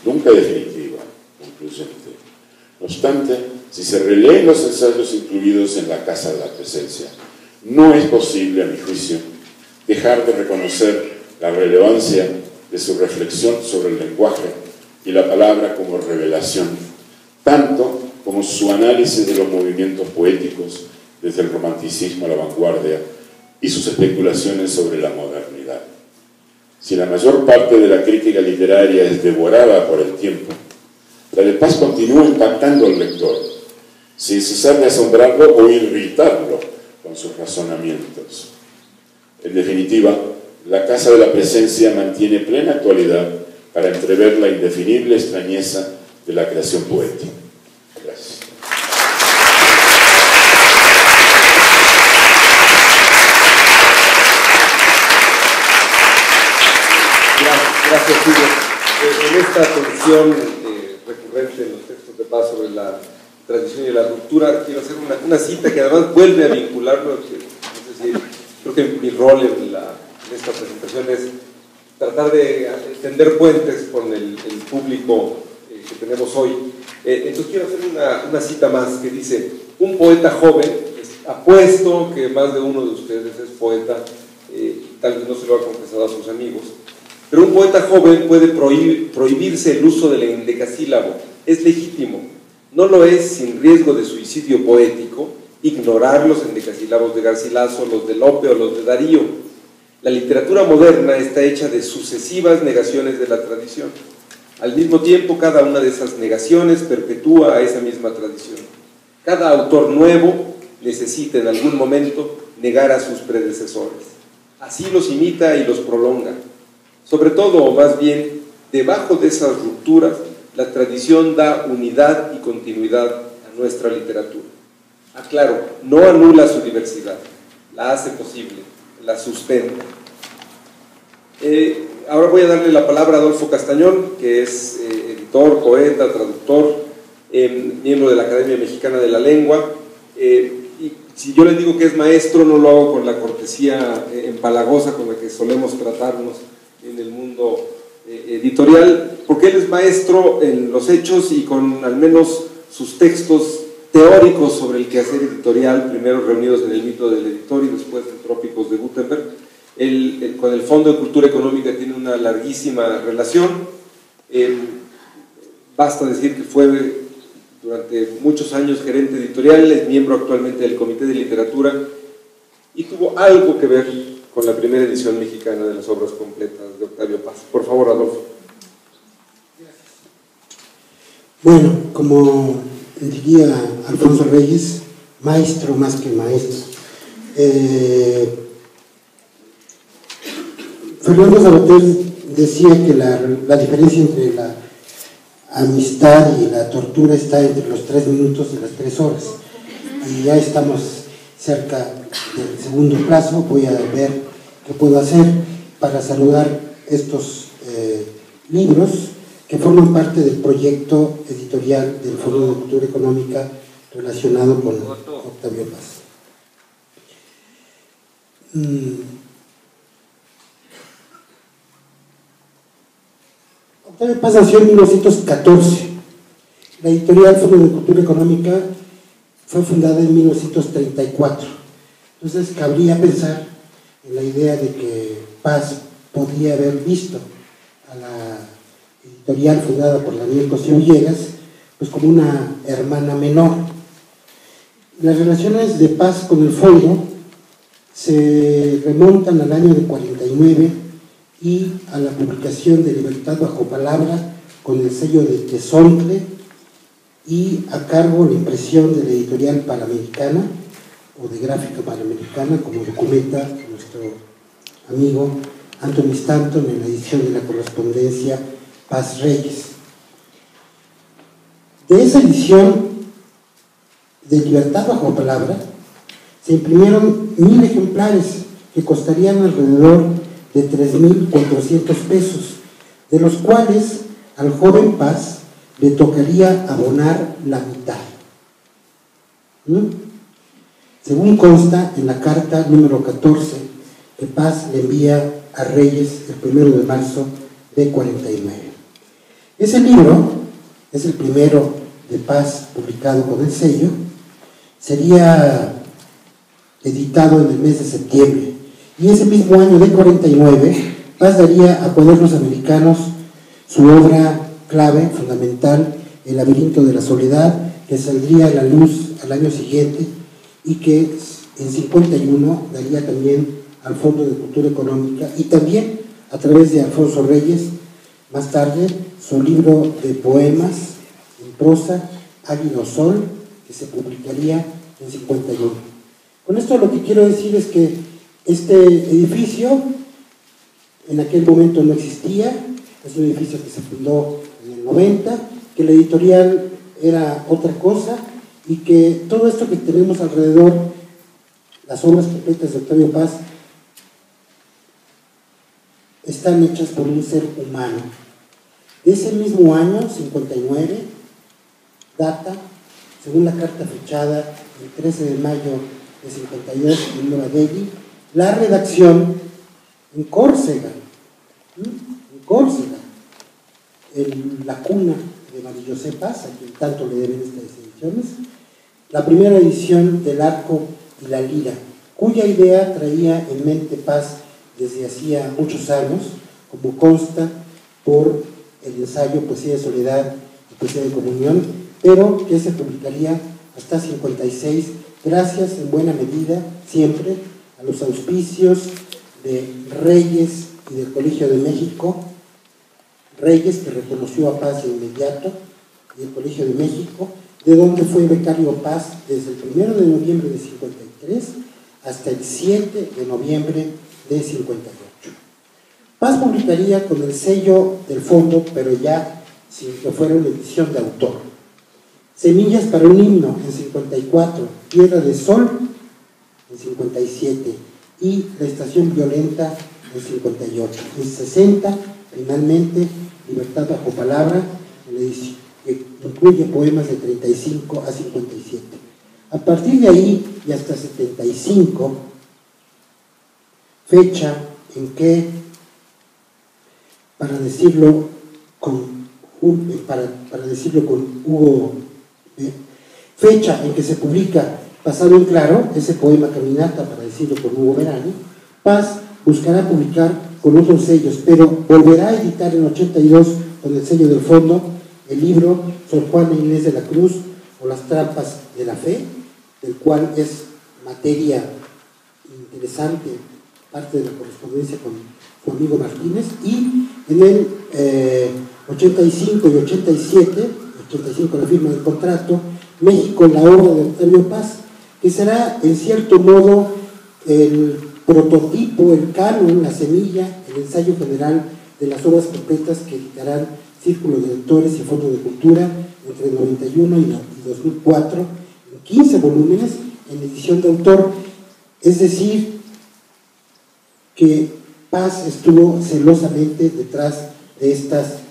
nunca definitiva, concluyente. No obstante, si se releen los ensayos incluidos en la Casa de la Presencia, no es posible, a mi juicio, dejar de reconocer la relevancia de su reflexión sobre el lenguaje y la palabra como revelación, tanto como su análisis de los movimientos poéticos desde el romanticismo a la vanguardia y sus especulaciones sobre la modernidad. Si la mayor parte de la crítica literaria es devorada por el tiempo, la de Paz continúa impactando al lector, sin cesar de asombrarlo o irritarlo con sus razonamientos. En definitiva, la Casa de la Presencia mantiene plena actualidad para entrever la indefinible extrañeza de la creación poética. Gracias. Gracias, Hugo. En esta atención recurrente en los textos de Paz sobre la tradición y la ruptura, quiero hacer una cita que además vuelve a vincularlo. Creo que mi rol en esta presentación es tratar de tender puentes con el público que tenemos hoy. Entonces quiero hacer una cita más que dice: un poeta joven, apuesto que más de uno de ustedes es poeta, tal vez no se lo ha confesado a sus amigos, pero un poeta joven puede prohibirse el uso del endecasílabo, es legítimo, no lo es sin riesgo de suicidio poético, ignorar los endecasílabos de Garcilaso, los de Lope o los de Darío. La literatura moderna está hecha de sucesivas negaciones de la tradición. Al mismo tiempo, cada una de esas negaciones perpetúa a esa misma tradición. Cada autor nuevo necesita en algún momento negar a sus predecesores. Así los imita y los prolonga. Sobre todo, o más bien, debajo de esas rupturas, la tradición da unidad y continuidad a nuestra literatura. Aclaro, no anula su diversidad, la hace posible, la sustenta. Ahora voy a darle la palabra a Adolfo Castañón, que es editor, poeta, traductor, miembro de la Academia Mexicana de la Lengua. Y si yo le digo que es maestro, no lo hago con la cortesía empalagosa con la que solemos tratarnos en el mundo editorial, porque él es maestro en los hechos y con al menos sus textos teóricos sobre el quehacer editorial, primero reunidos en el mito del editor y después en Trópicos de Gutenberg. Él con el Fondo de Cultura Económica tiene una larguísima relación. Basta decir que fue durante muchos años gerente editorial, es miembro actualmente del Comité de Literatura y tuvo algo que ver con la primera edición mexicana de las obras completas de Octavio Paz. Por favor, Adolfo. Bueno, como diría Alfonso Reyes, maestro más que maestro. Fernando Sabater decía que la diferencia entre la amistad y la tortura está entre los 3 minutos y las 3 horas. Y ya estamos cerca del segundo plazo. Voy a ver qué puedo hacer para saludar estos libros que forman parte del proyecto editorial del Fondo de Cultura Económica relacionado con Octavio Paz. Octavio Paz nació en 1914. La editorial Fondo de Cultura Económica fue fundada en 1934. Entonces cabría pensar en la idea de que Paz podría haber visto a la editorial fundada por Daniel Cosío Villegas pues como una hermana menor. Las relaciones de Paz con el fondo se remontan al año de 49 y a la publicación de Libertad bajo palabra con el sello de Tezontle y a cargo la impresión de la editorial Panamericana o de Gráfica Panamericana, como documenta nuestro amigo Anthony Stanton en la edición de la correspondencia Paz Reyes. De esa edición de Libertad bajo palabra se imprimieron 1000 ejemplares que costarían alrededor de 3.400 pesos, de los cuales al joven Paz le tocaría abonar la mitad. Según consta en la carta número 14 que Paz le envía a Reyes el 1 de marzo de 49. Ese libro es el primero de Paz publicado con el sello, sería editado en el mes de septiembre, y ese mismo año de 49 Paz daría a Cuadernos Americanos su obra clave, fundamental, El laberinto de la soledad, que saldría a la luz al año siguiente y que en 51 daría también al Fondo de Cultura Económica, y también a través de Alfonso Reyes, más tarde, su libro de poemas en prosa, Águila o Sol, que se publicaría en 51. Con esto lo que quiero decir es que este edificio en aquel momento no existía, es un edificio que se fundó en el 90, que la editorial era otra cosa, y que todo esto que tenemos alrededor, las obras completas de Octavio Paz, están hechas por un ser humano. Ese mismo año, 59, data, según la carta fechada el 13 de mayo de 52 en Nueva Delhi, la redacción en Córcega, en la cuna de María José Paz, a quien tanto le deben estas ediciones, la primera edición del Arco y la Lira, cuya idea traía en mente Paz desde hacía muchos años, como consta por el ensayo Poesía de Soledad y Poesía de Comunión, pero que se publicaría hasta 56, gracias en buena medida siempre a los auspicios de Reyes y del Colegio de México. Reyes, que reconoció a Paz de inmediato, y el Colegio de México, de donde fue becario Paz desde el 1 de noviembre de 53 hasta el 7 de noviembre de 58. Paz publicaría con el sello del fondo, pero ya sin que fuera una edición de autor, Semillas para un himno en 54, Tierra de Sol en 57 y La estación violenta en 58. En 60, finalmente, Libertad bajo palabra, en la edición que incluye poemas de 35 a 57. A partir de ahí y hasta 75, fecha en que, para decirlo con Hugo, fecha en que se publica Pasado en Claro, ese poema Caminata, para decirlo con Hugo Verani, Paz buscará publicar con otros sellos, pero volverá a editar en 82 con el sello del fondo el libro Sor Juana Inés de la Cruz o Las trampas de la fe, del cual es materia interesante parte de la correspondencia con su amigo Martínez, y en el 85 y 87, 85 la firma del contrato, México, la obra de Octavio Paz, que será en cierto modo el prototipo, el canon, la semilla, el ensayo general de las obras completas que editarán Círculo de Lectores y Fondo de Cultura entre el 91 y 2004, en 15 volúmenes en edición de autor, es decir, que Paz estuvo celosamente detrás de estas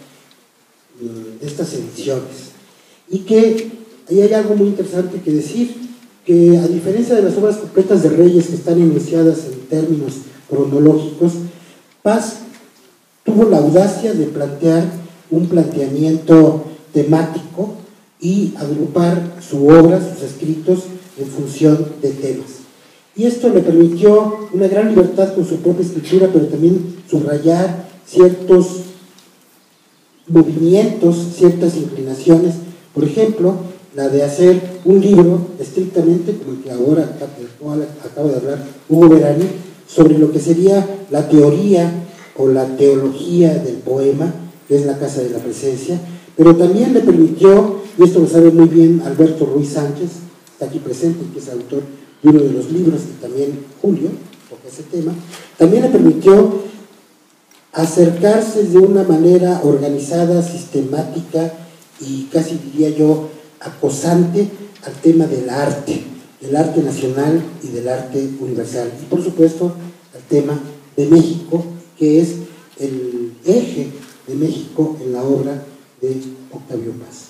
ediciones, y que ahí hay algo muy interesante que decir, que a diferencia de las obras completas de Reyes que están enunciadas en términos cronológicos, Paz tuvo la audacia de plantear un planteamiento temático y agrupar su obra, sus escritos, en función de temas. Y esto le permitió una gran libertad con su propia escritura, pero también subrayar ciertos movimientos, ciertas inclinaciones. Por ejemplo, la de hacer un libro estrictamente, como el que ahora acaba de hablar Hugo Verani, sobre lo que sería la teoría o la teología del poema, que es la Casa de la Presencia, pero también le permitió, y esto lo sabe muy bien Alberto Ruiz Sánchez, está aquí presente, que es autor de uno de los libros, y también Julio, porque ese tema, también le permitió acercarse de una manera organizada, sistemática y casi diría yo acosante al tema del arte nacional y del arte universal, y por supuesto al tema de México, que es el eje de México en la obra de Octavio Paz.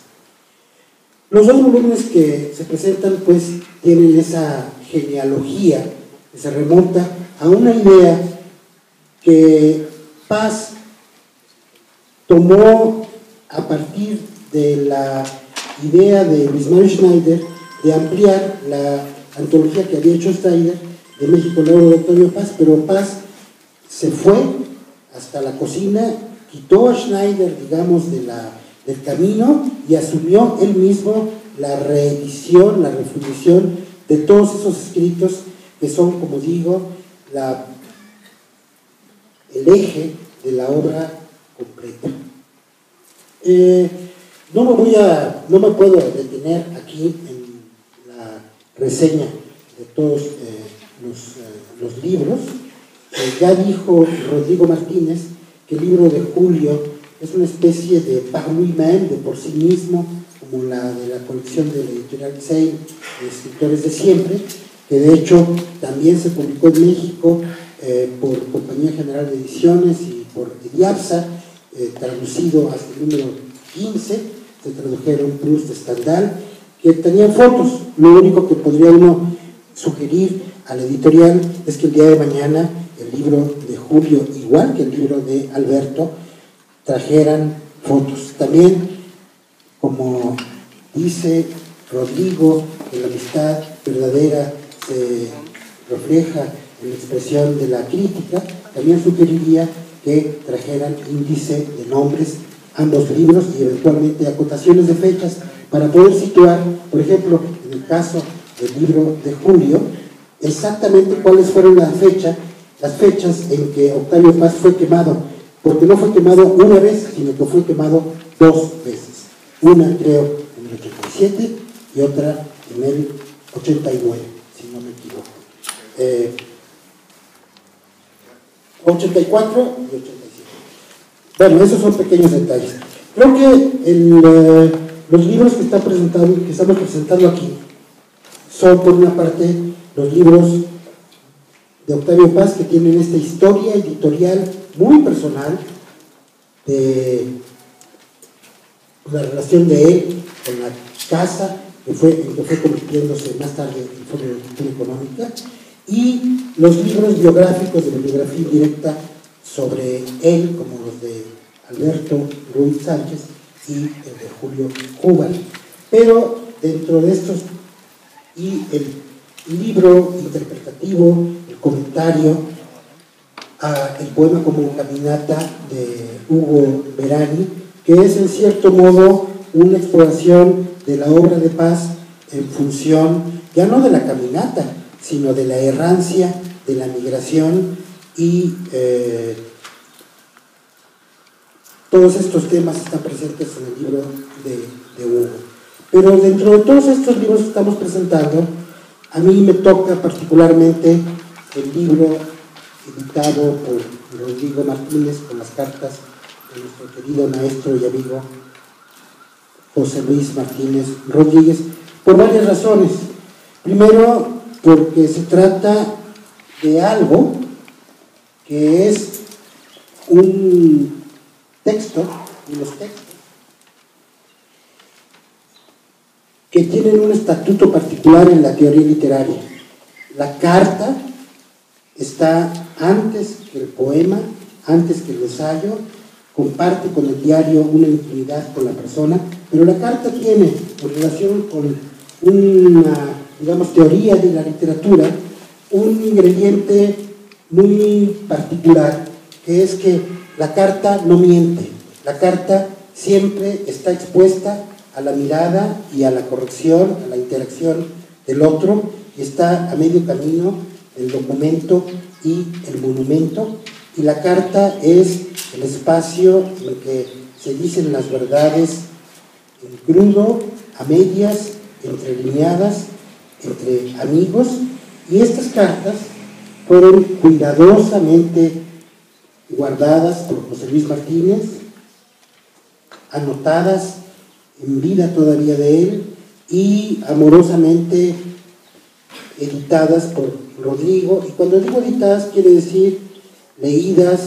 Los dos volúmenes que se presentan pues tienen esa genealogía que se remonta a una idea que Paz tomó a partir de la idea de Luis Mario Schneider de ampliar la antología que había hecho Schneider de México, el oro de Octavio Paz, pero Paz se fue hasta la cocina, quitó a Schneider, digamos, del camino y asumió él mismo la reedición, la refundición de todos esos escritos que son, como digo, el eje de la obra completa. No me puedo detener aquí en la reseña de todos los libros. Ya dijo Rodrigo Martínez que el libro de Julio es una especie de par lui-même, de por sí mismo, como la de la colección de la editorial Xeil, de escritores de siempre, que de hecho también se publicó en México por Compañía General de Ediciones y por Ediapsa, traducido hasta el número 15, se tradujeron Proust de Stendhal, que tenían fotos. Lo único que podría uno sugerir a la editorial es que el día de mañana el libro de Julio, igual que el libro de Alberto, trajeran fotos. También, como dice Rodrigo, que la amistad verdadera se refleja en la expresión de la crítica, también sugeriría que trajeran índice de nombres ambos libros y eventualmente acotaciones de fechas para poder situar, por ejemplo, en el caso del libro de Julio, exactamente cuáles fueron las fechas en que Octavio Paz fue quemado, porque no fue quemado una vez, sino que fue quemado 2 veces. Una, creo, en el 87 y otra en el 89, si no me equivoco. 84 y 87. Bueno, esos son pequeños detalles. Creo que los libros que estamos presentando aquí son, por una parte, los libros de Octavio Paz, que tienen esta historia editorial muy personal de la relación de él con la casa que fue convirtiéndose más tarde en Fondo de Cultura Económica, y los libros biográficos de bibliografía indirecta sobre él, como los de Alberto Ruiz Sánchez y el de Julio Huber. Pero dentro de estos, y el libro interpretativo, el comentario a el poema como caminata de Hugo Verani, que es en cierto modo una exploración de la obra de Paz en función ya no de la caminata, sino de la errancia, de la migración, y todos estos temas están presentes en el libro de Hugo. Pero dentro de todos estos libros que estamos presentando, a mí me toca particularmente el libro editado por Rodrigo Martínez con las cartas de nuestro querido maestro y amigo José Luis Martínez Rodríguez, por varias razones. Primero, porque se trata de algo que es un texto, y los textos que tienen un estatuto particular en la teoría literaria. La carta está antes que el poema, antes que el ensayo, comparte con el diario una intimidad con la persona, pero la carta tiene, en relación con una, digamos, teoría de la literatura, un ingrediente muy particular, que es que la carta no miente. La carta siempre está expuesta a la mirada y a la corrección, a la interacción del otro, y está a medio camino el documento y el monumento, y la carta es el espacio en que se dicen las verdades en crudo, a medias, entrelineadas, entre amigos, y estas cartas fueron cuidadosamente guardadas por José Luis Martínez, anotadas en vida todavía de él y amorosamente editadas por Rodrigo. Y cuando digo editadas quiere decir leídas,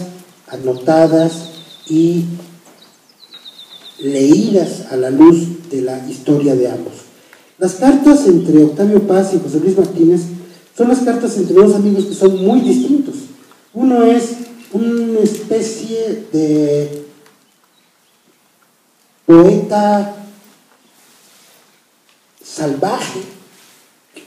anotadas y leídas a la luz de la historia de ambos. Las cartas entre Octavio Paz y José Luis Martínez son las cartas entre dos amigos que son muy distintos. Uno es una especie de poeta salvaje,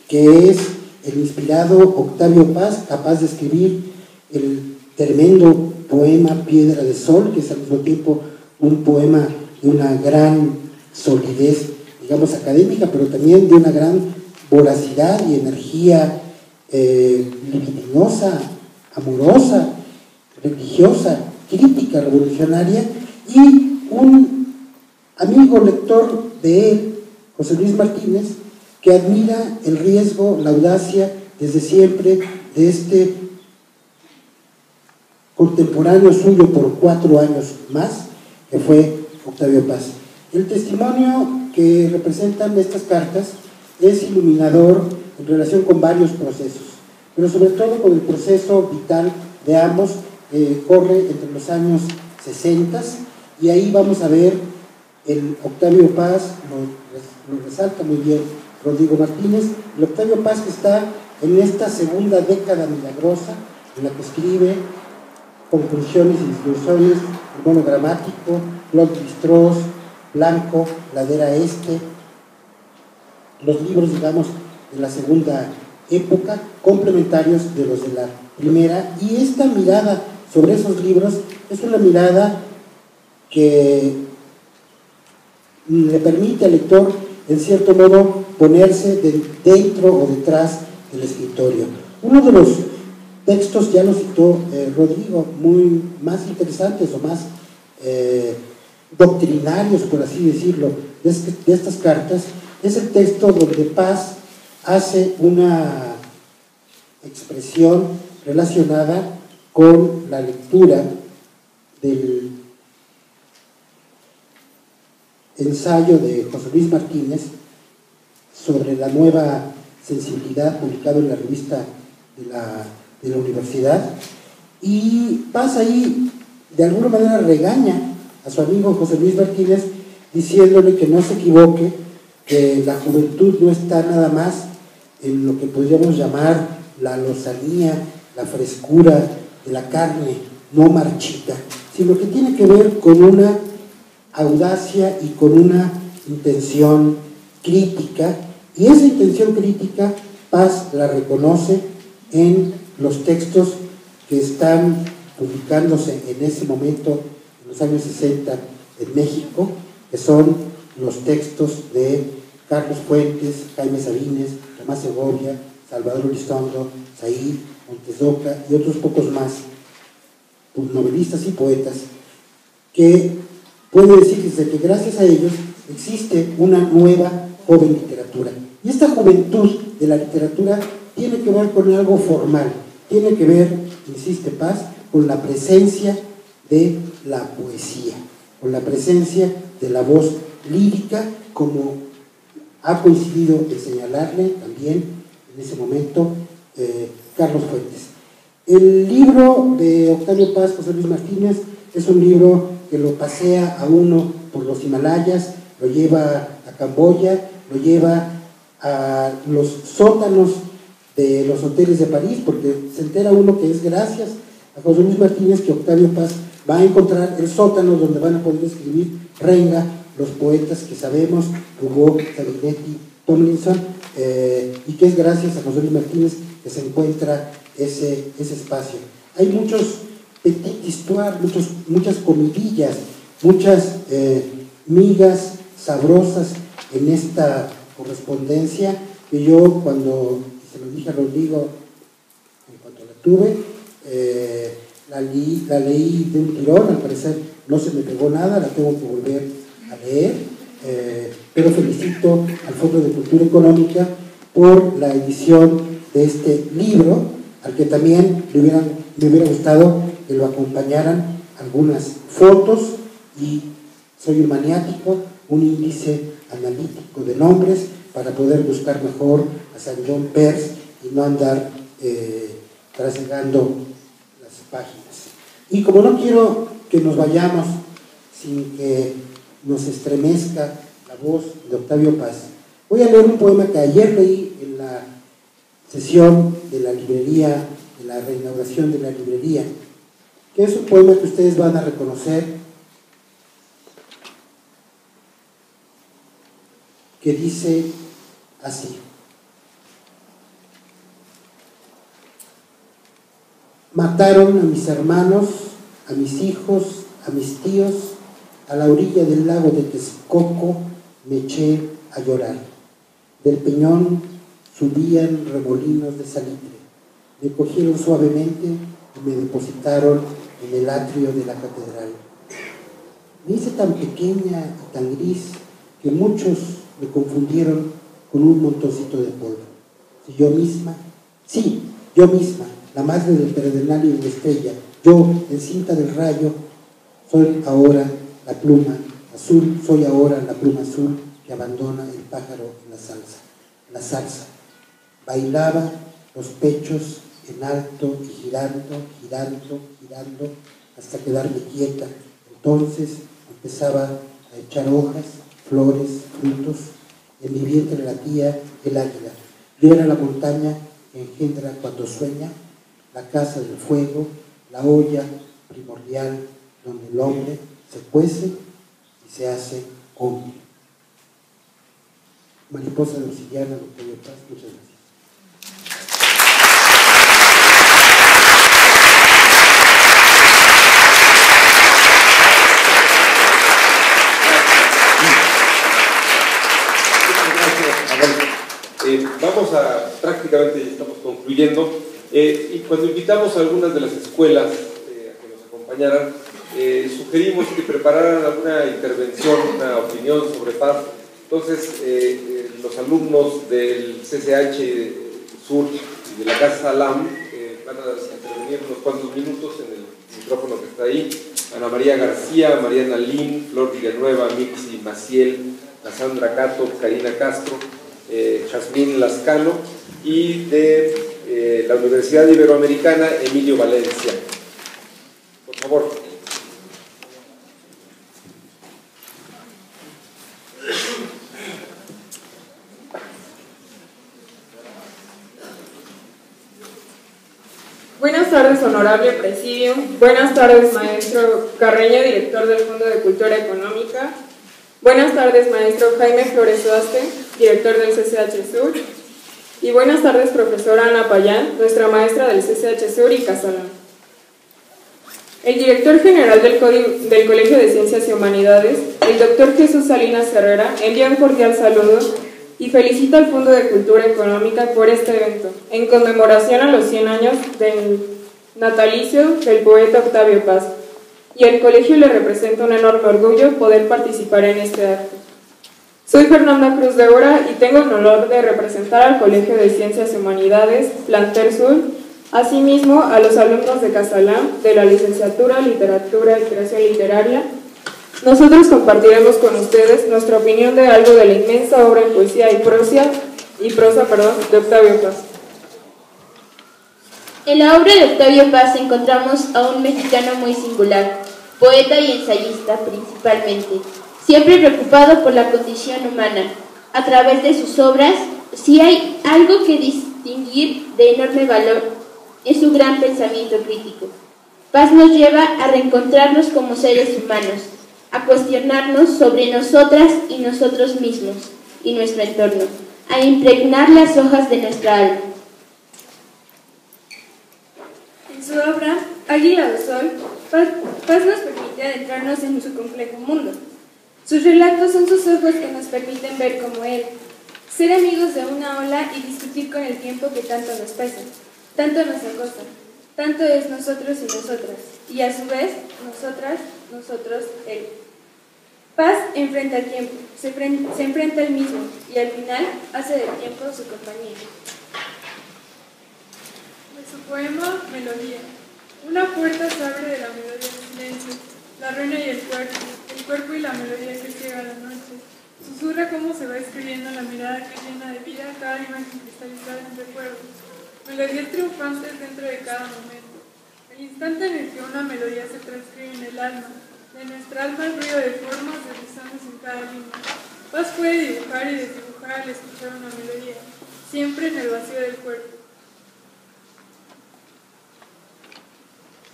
que es el inspirado Octavio Paz, capaz de escribir el tremendo poema Piedra de Sol, que es al mismo tiempo un poema de una gran solidez, digamos, académica, pero también de una gran voracidad y energía libidinosa, amorosa, religiosa, crítica, revolucionaria, y un amigo lector de él, José Luis Martínez, que admira el riesgo, la audacia desde siempre de este contemporáneo suyo por 4 años más, que fue Octavio Paz. El testimonio que representan estas cartas es iluminador en relación con varios procesos, pero sobre todo con el proceso vital de ambos, corre entre los años 60, y ahí vamos a ver el Octavio Paz, lo resalta muy bien Rodrigo Martínez, el Octavio Paz que está en esta segunda década milagrosa, en la que escribe Conclusiones y Discusiones, el monogramático, Claude Lévi-Strauss, Blanco, Ladera Este, los libros, digamos, de la segunda época, complementarios de los de la primera, y esta mirada sobre esos libros es una mirada que le permite al lector, en cierto modo, ponerse dentro o detrás del escritorio. Uno de los textos, ya lo citó Rodrigo, muy más interesantes o más doctrinarios, por así decirlo, de estas cartas, es el texto donde Paz hace una expresión relacionada con la lectura del ensayo de José Luis Martínez sobre la nueva sensibilidad, publicado en la revista de la universidad, y Paz ahí de alguna manera regaña a su amigo José Luis Martínez, diciéndole que no se equivoque, que la juventud no está nada más en lo que podríamos llamar la lozanía, la frescura de la carne no marchita, sino que tiene que ver con una audacia y con una intención crítica, y esa intención crítica Paz la reconoce en los textos que están publicándose en ese momento, en los años 60 en México, que son los textos de Carlos Fuentes, Jaime Sabines, Tomás Segovia, Salvador Elizondo, Said, Montes de Oca y otros pocos más, novelistas y poetas, que puede decirse que gracias a ellos existe una nueva joven literatura. Y esta juventud de la literatura tiene que ver con algo formal, tiene que ver, insiste Paz, con la presencia de la poesía, con la presencia de la voz lírica, como ha coincidido en señalarle también en ese momento Carlos Fuentes. El libro de Octavio Paz, José Luis Martínez, es un libro que lo pasea a uno por los Himalayas, lo lleva a Camboya, lo lleva a los sótanos de los hoteles de París, porque se entera uno que es gracias a José Luis Martínez que Octavio Paz va a encontrar el sótano donde van a poder escribir Renga, los poetas que sabemos, Roubaud, Sanguinetti, Tomlinson, y que es gracias a José Luis Martínez que se encuentra ese espacio. Hay muchos petit histoire, muchas comidillas, muchas migas sabrosas en esta correspondencia, que yo cuando se lo dije a Rodrigo en cuanto la tuve, la leí de un tirón, al parecer no se me pegó nada, la tengo que volver a leer, pero felicito al Fondo de Cultura Económica por la edición de este libro, al que también me hubiera gustado que lo acompañaran algunas fotos y, soy un maniático, un índice analítico de nombres para poder buscar mejor a San John Peirce y no andar trasegando las páginas. Y como no quiero que nos vayamos sin que nos estremezca la voz de Octavio Paz. Voy a leer un poema que ayer leí en la sesión de la librería, de la reinauguración de la librería, que es un poema que ustedes van a reconocer, que dice así: mataron a mis hermanos, a mis hijos, a mis tíos, a la orilla del lago de Texcoco me eché a llorar. Del peñón subían remolinos de salitre, me cogieron suavemente y me depositaron en el atrio de la catedral. Me hice tan pequeña y tan gris que muchos me confundieron con un montoncito de polvo. Si yo misma, sí, yo misma, la madre del terrenal y de la estrella, yo, encinta del rayo, soy ahora la pluma azul, soy ahora la pluma azul que abandona el pájaro en la zarza. Bailaba los pechos en alto y girando, girando, girando, hasta quedarme quieta. Entonces empezaba a echar hojas, flores, frutos. En mi vientre latía el águila. Yo era la montaña que engendra cuando sueña, la casa del fuego, la olla primordial donde el hombre se cuece y se hace hombre. Mariposa de obsidiana, Octavio Paz, muchas gracias. Vamos a, prácticamente ya estamos concluyendo, y cuando invitamos a algunas de las escuelas a que nos acompañaran, sugerimos que prepararan alguna intervención, una opinión sobre Paz. Entonces, los alumnos del CCH Sur y de la Casa Salam van a intervenir unos cuantos minutos en el micrófono que está ahí. Ana María García, Mariana Lin, Flor Villanueva, Mixi Maciel, Cassandra Cato, Karina Castro, Jazmín Lascano, y de la Universidad Iberoamericana, Emilio Valencia. Por favor. Buenas tardes, honorable presidium. Buenas tardes, maestro Carreño, director del Fondo de Cultura Económica. Buenas tardes, maestro Jaime Flores Duaste, director del CCH Sur. Y buenas tardes, profesora Ana Payán, nuestra maestra del CCH Sur y Casalán. El director general del Colegio de Ciencias y Humanidades, el doctor Jesús Salinas Herrera, envía un cordial saludo y felicita al Fondo de Cultura Económica por este evento, en conmemoración a los 100 años del natalicio del poeta Octavio Paz. Y al colegio le representa un enorme orgullo poder participar en este acto. Soy Fernanda Cruz de Ora y tengo el honor de representar al Colegio de Ciencias y Humanidades, Plantel Sur, asimismo a los alumnos de Casalán, de la licenciatura, literatura y creación literaria. Nosotros compartiremos con ustedes nuestra opinión de algo de la inmensa obra en poesía y prosa de Octavio Paz. En la obra de Octavio Paz encontramos a un mexicano muy singular, poeta y ensayista principalmente, siempre preocupado por la condición humana. A través de sus obras, si hay algo que distinguir de enorme valor, es su gran pensamiento crítico. Paz nos lleva a reencontrarnos como seres humanos, a cuestionarnos sobre nosotras y nosotros mismos y nuestro entorno, a impregnar las hojas de nuestra alma. En su obra, Águila del Sol, Paz nos permite adentrarnos en su complejo mundo. Sus relatos son sus ojos que nos permiten ver como él, ser amigos de una ola y discutir con el tiempo que tanto nos pesa, tanto nos acosa, tanto es nosotros y nosotras, y a su vez, nosotras, nosotros, él. Paz enfrenta al tiempo, se enfrenta al mismo, y al final hace del tiempo su compañía. De su poema, Melodía. Una puerta se abre de la melodía del silencio, la reina y el cuerpo y la melodía que ciega la noche. Susurra cómo se va escribiendo la mirada que llena de vida cada imagen cristalizada en recuerdos. Melodías triunfantes dentro de cada momento. El instante en el que una melodía se transcribe en el alma, de nuestra alma el río de formas deslizándose en cada línea. Paz puede dibujar y desdibujar al escuchar una melodía, siempre en el vacío del cuerpo.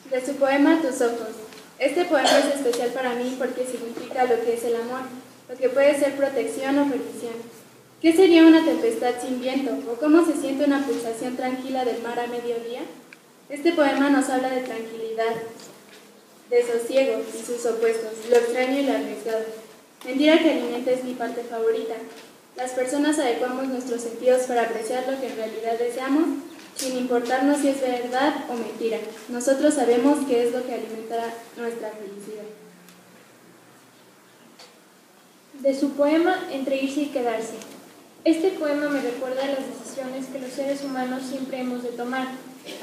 De su poema Tus ojos. Este poema es especial para mí porque significa lo que es el amor, lo que puede ser protección o perdición. ¿Qué sería una tempestad sin viento? ¿O cómo se siente una pulsación tranquila del mar a mediodía? Este poema nos habla de tranquilidad, de sosiego y sus opuestos, lo extraño y lo arriesgado. Mentira que alimenta es mi parte favorita. Las personas adecuamos nuestros sentidos para apreciar lo que en realidad deseamos, sin importarnos si es verdad o mentira. Nosotros sabemos qué es lo que alimentará nuestra felicidad. De su poema Entre irse y quedarse. Este poema me recuerda las decisiones que los seres humanos siempre hemos de tomar.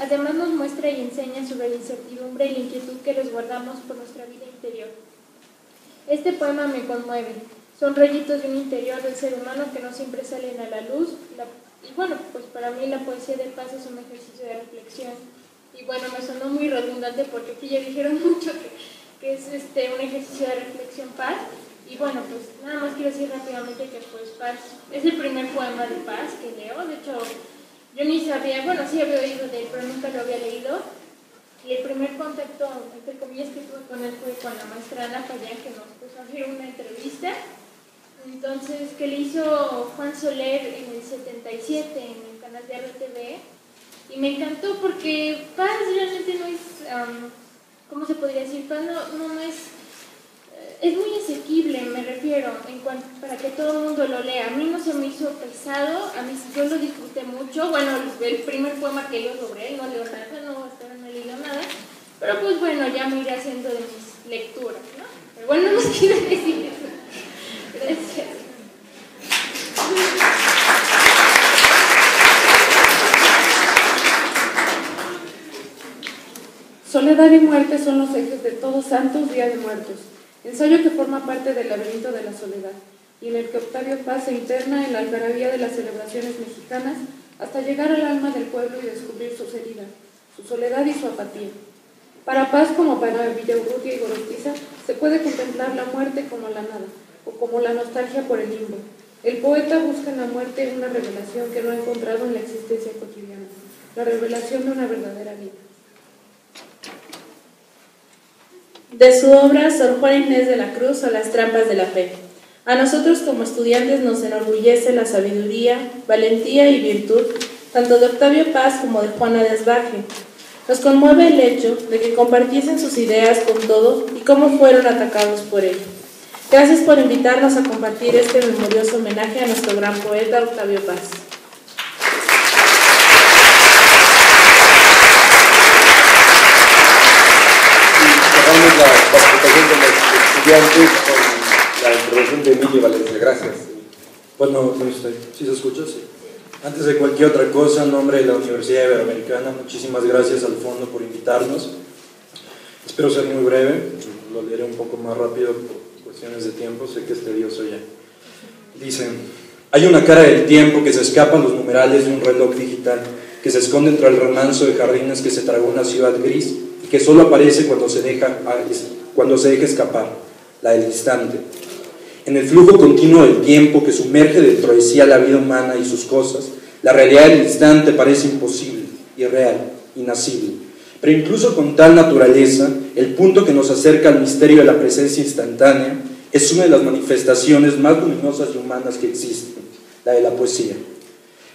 Además nos muestra y enseña sobre la incertidumbre y la inquietud que les guardamos por nuestra vida interior. Este poema me conmueve. Son rayitos de un interior del ser humano que no siempre salen a la luz. Y bueno, pues para mí la poesía de paz es un ejercicio de reflexión. Y bueno, me sonó muy redundante porque aquí ya dijeron mucho que es un ejercicio de reflexión paz. Y bueno, pues nada más quiero decir rápidamente que pues paz es el primer poema de paz que leo. De hecho, yo ni sabía, bueno, sí había oído de él, pero nunca lo había leído. Y el primer contacto, entre comillas, que tuve con él fue con la maestra Ana Payán, que nos puso a hacer una entrevista. Entonces, que le hizo Juan Soler en el 77 en el canal de RTV. Y me encantó porque paz realmente no es, ¿cómo se podría decir? Paz no es muy asequible, me refiero, para que todo el mundo lo lea. A mí no se me hizo pesado, yo lo disfruté mucho. Bueno, el primer poema que yo logré, no leo nada, hasta ahora no he leído nada, pero pues bueno, ya me iré haciendo de mis lecturas, ¿no? Pero bueno, no nos quiero decir eso. Gracias. Soledad y muerte son los ejes de Todos Santos, Día de Muertos, ensayo que forma parte del laberinto de la soledad, y en el que Octavio Paz se interna en la algarabía de las celebraciones mexicanas hasta llegar al alma del pueblo y descubrir sus heridas, su soledad y su apatía. Para Paz, como para Villaurrutia y Gorostiza, se puede contemplar la muerte como la nada, o como la nostalgia por el limbo. El poeta busca en la muerte una revelación que no ha encontrado en la existencia cotidiana, la revelación de una verdadera vida. De su obra, Sor Juana Inés de la Cruz o Las trampas de la fe. A nosotros como estudiantes nos enorgullece la sabiduría, valentía y virtud, tanto de Octavio Paz como de Juana de Asbaje. Nos conmueve el hecho de que compartiesen sus ideas con todo y cómo fueron atacados por ello. Gracias por invitarnos a compartir este memorioso homenaje a nuestro gran poeta Octavio Paz. Cerramos la participación de los estudiantes con la introducción de Emilio Valencia. Gracias. Bueno, ¿sí se escucha? Sí. Antes de cualquier otra cosa, en nombre de la Universidad Iberoamericana, muchísimas gracias al Fondo por invitarnos. Espero ser muy breve, lo leeré un poco más rápido por cuestiones de tiempo, sé que es tedioso ya. Dicen: hay una cara del tiempo que se escapa a los numerales de un reloj digital, que se esconde entre el remanso de jardines que se tragó una ciudad gris y que solo aparece cuando se deja escapar, la del instante. En el flujo continuo del tiempo que sumerge dentro de sí a la vida humana y sus cosas, la realidad del instante parece imposible, irreal, inacible. Pero incluso con tal naturaleza, el punto que nos acerca al misterio de la presencia instantánea es una de las manifestaciones más luminosas y humanas que existen, la de la poesía.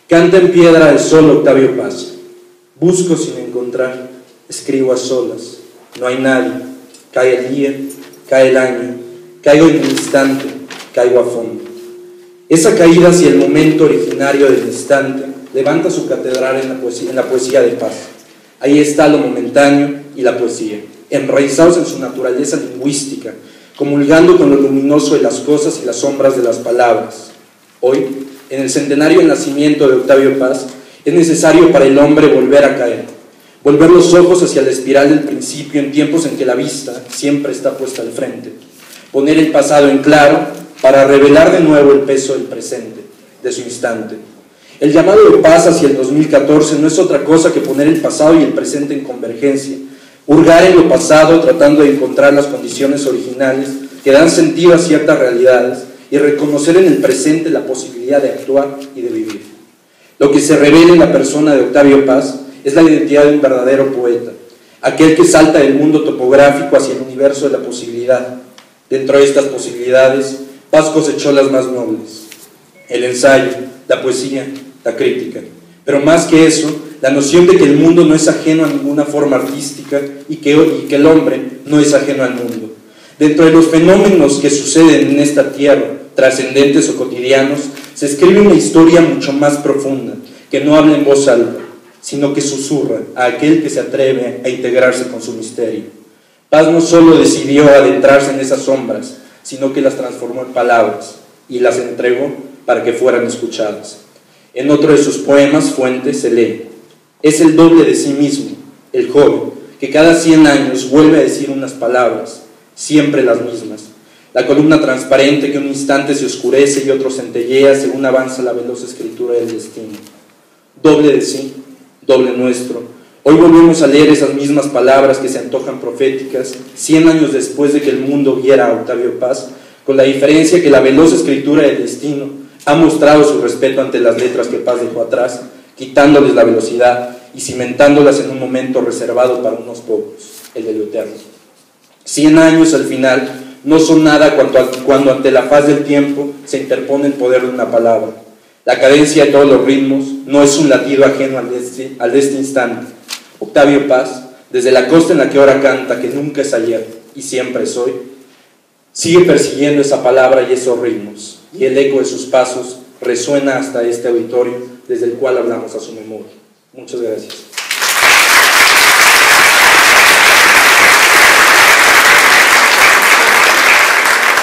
Canta en piedra el sol Octavio Paz. Busco sin encontrar, escribo a solas. No hay nadie, cae el día, cae el año, caigo en un instante, caigo a fondo. Esa caída hacia el momento originario del instante levanta su catedral en la poesía de Paz. Ahí está lo momentáneo y la poesía, enraizados en su naturaleza lingüística, comulgando con lo luminoso de las cosas y las sombras de las palabras. Hoy, en el centenario del nacimiento de Octavio Paz, es necesario para el hombre volver a caer, volver los ojos hacia la espiral del principio en tiempos en que la vista siempre está puesta al frente, poner el pasado en claro para revelar de nuevo el peso del presente, de su instante. El llamado de Paz hacia el 2014 no es otra cosa que poner el pasado y el presente en convergencia, hurgar en lo pasado tratando de encontrar las condiciones originales que dan sentido a ciertas realidades y reconocer en el presente la posibilidad de actuar y de vivir. Lo que se revela en la persona de Octavio Paz es la identidad de un verdadero poeta, aquel que salta del mundo topográfico hacia el universo de la posibilidad. Dentro de estas posibilidades, Paz cosechó las más nobles: el ensayo, la poesía, la crítica. Pero más que eso, la noción de que el mundo no es ajeno a ninguna forma artística y que el hombre no es ajeno al mundo. Dentro de los fenómenos que suceden en esta tierra, trascendentes o cotidianos, se escribe una historia mucho más profunda, que no habla en voz alta, sino que susurra a aquel que se atreve a integrarse con su misterio. Paz no solo decidió adentrarse en esas sombras, sino que las transformó en palabras y las entregó para que fueran escuchadas. En otro de sus poemas, Fuentes, se lee: es el doble de sí mismo, el joven, que cada 100 años vuelve a decir unas palabras, siempre las mismas. La columna transparente que un instante se oscurece y otro centellea según avanza la veloz escritura del destino. Doble de sí, doble nuestro. Hoy volvemos a leer esas mismas palabras que se antojan proféticas 100 años después de que el mundo viera a Octavio Paz, con la diferencia que la veloz escritura del destino ha mostrado su respeto ante las letras que Paz dejó atrás, quitándoles la velocidad y cimentándolas en un momento reservado para unos pocos, el de lo eterno. 100 años al final no son nada cuando ante la faz del tiempo se interpone el poder de una palabra. La cadencia de todos los ritmos no es un latido ajeno al de este instante. Octavio Paz, desde la costa en la que ahora canta, que nunca es ayer y siempre es hoy, sigue persiguiendo esa palabra y esos ritmos, y el eco de sus pasos resuena hasta este auditorio desde el cual hablamos a su memoria. Muchas gracias.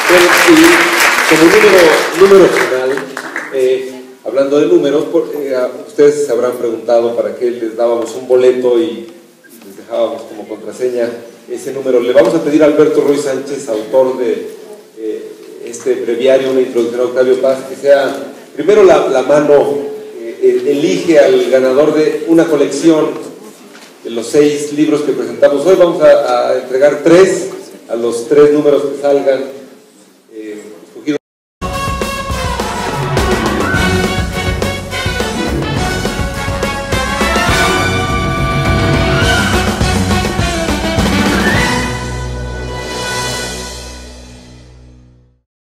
Bueno, y como número final, hablando de números, ustedes se habrán preguntado para qué les dábamos un boleto y les dejábamos como contraseña ese número. Le vamos a pedir a Alberto Ruiz Sánchez, autor de este breviario, una introducción a Octavio Paz, que sea primero la mano, elige al ganador de una colección de los 6 libros que presentamos hoy. Vamos a entregar 3, a los 3 números que salgan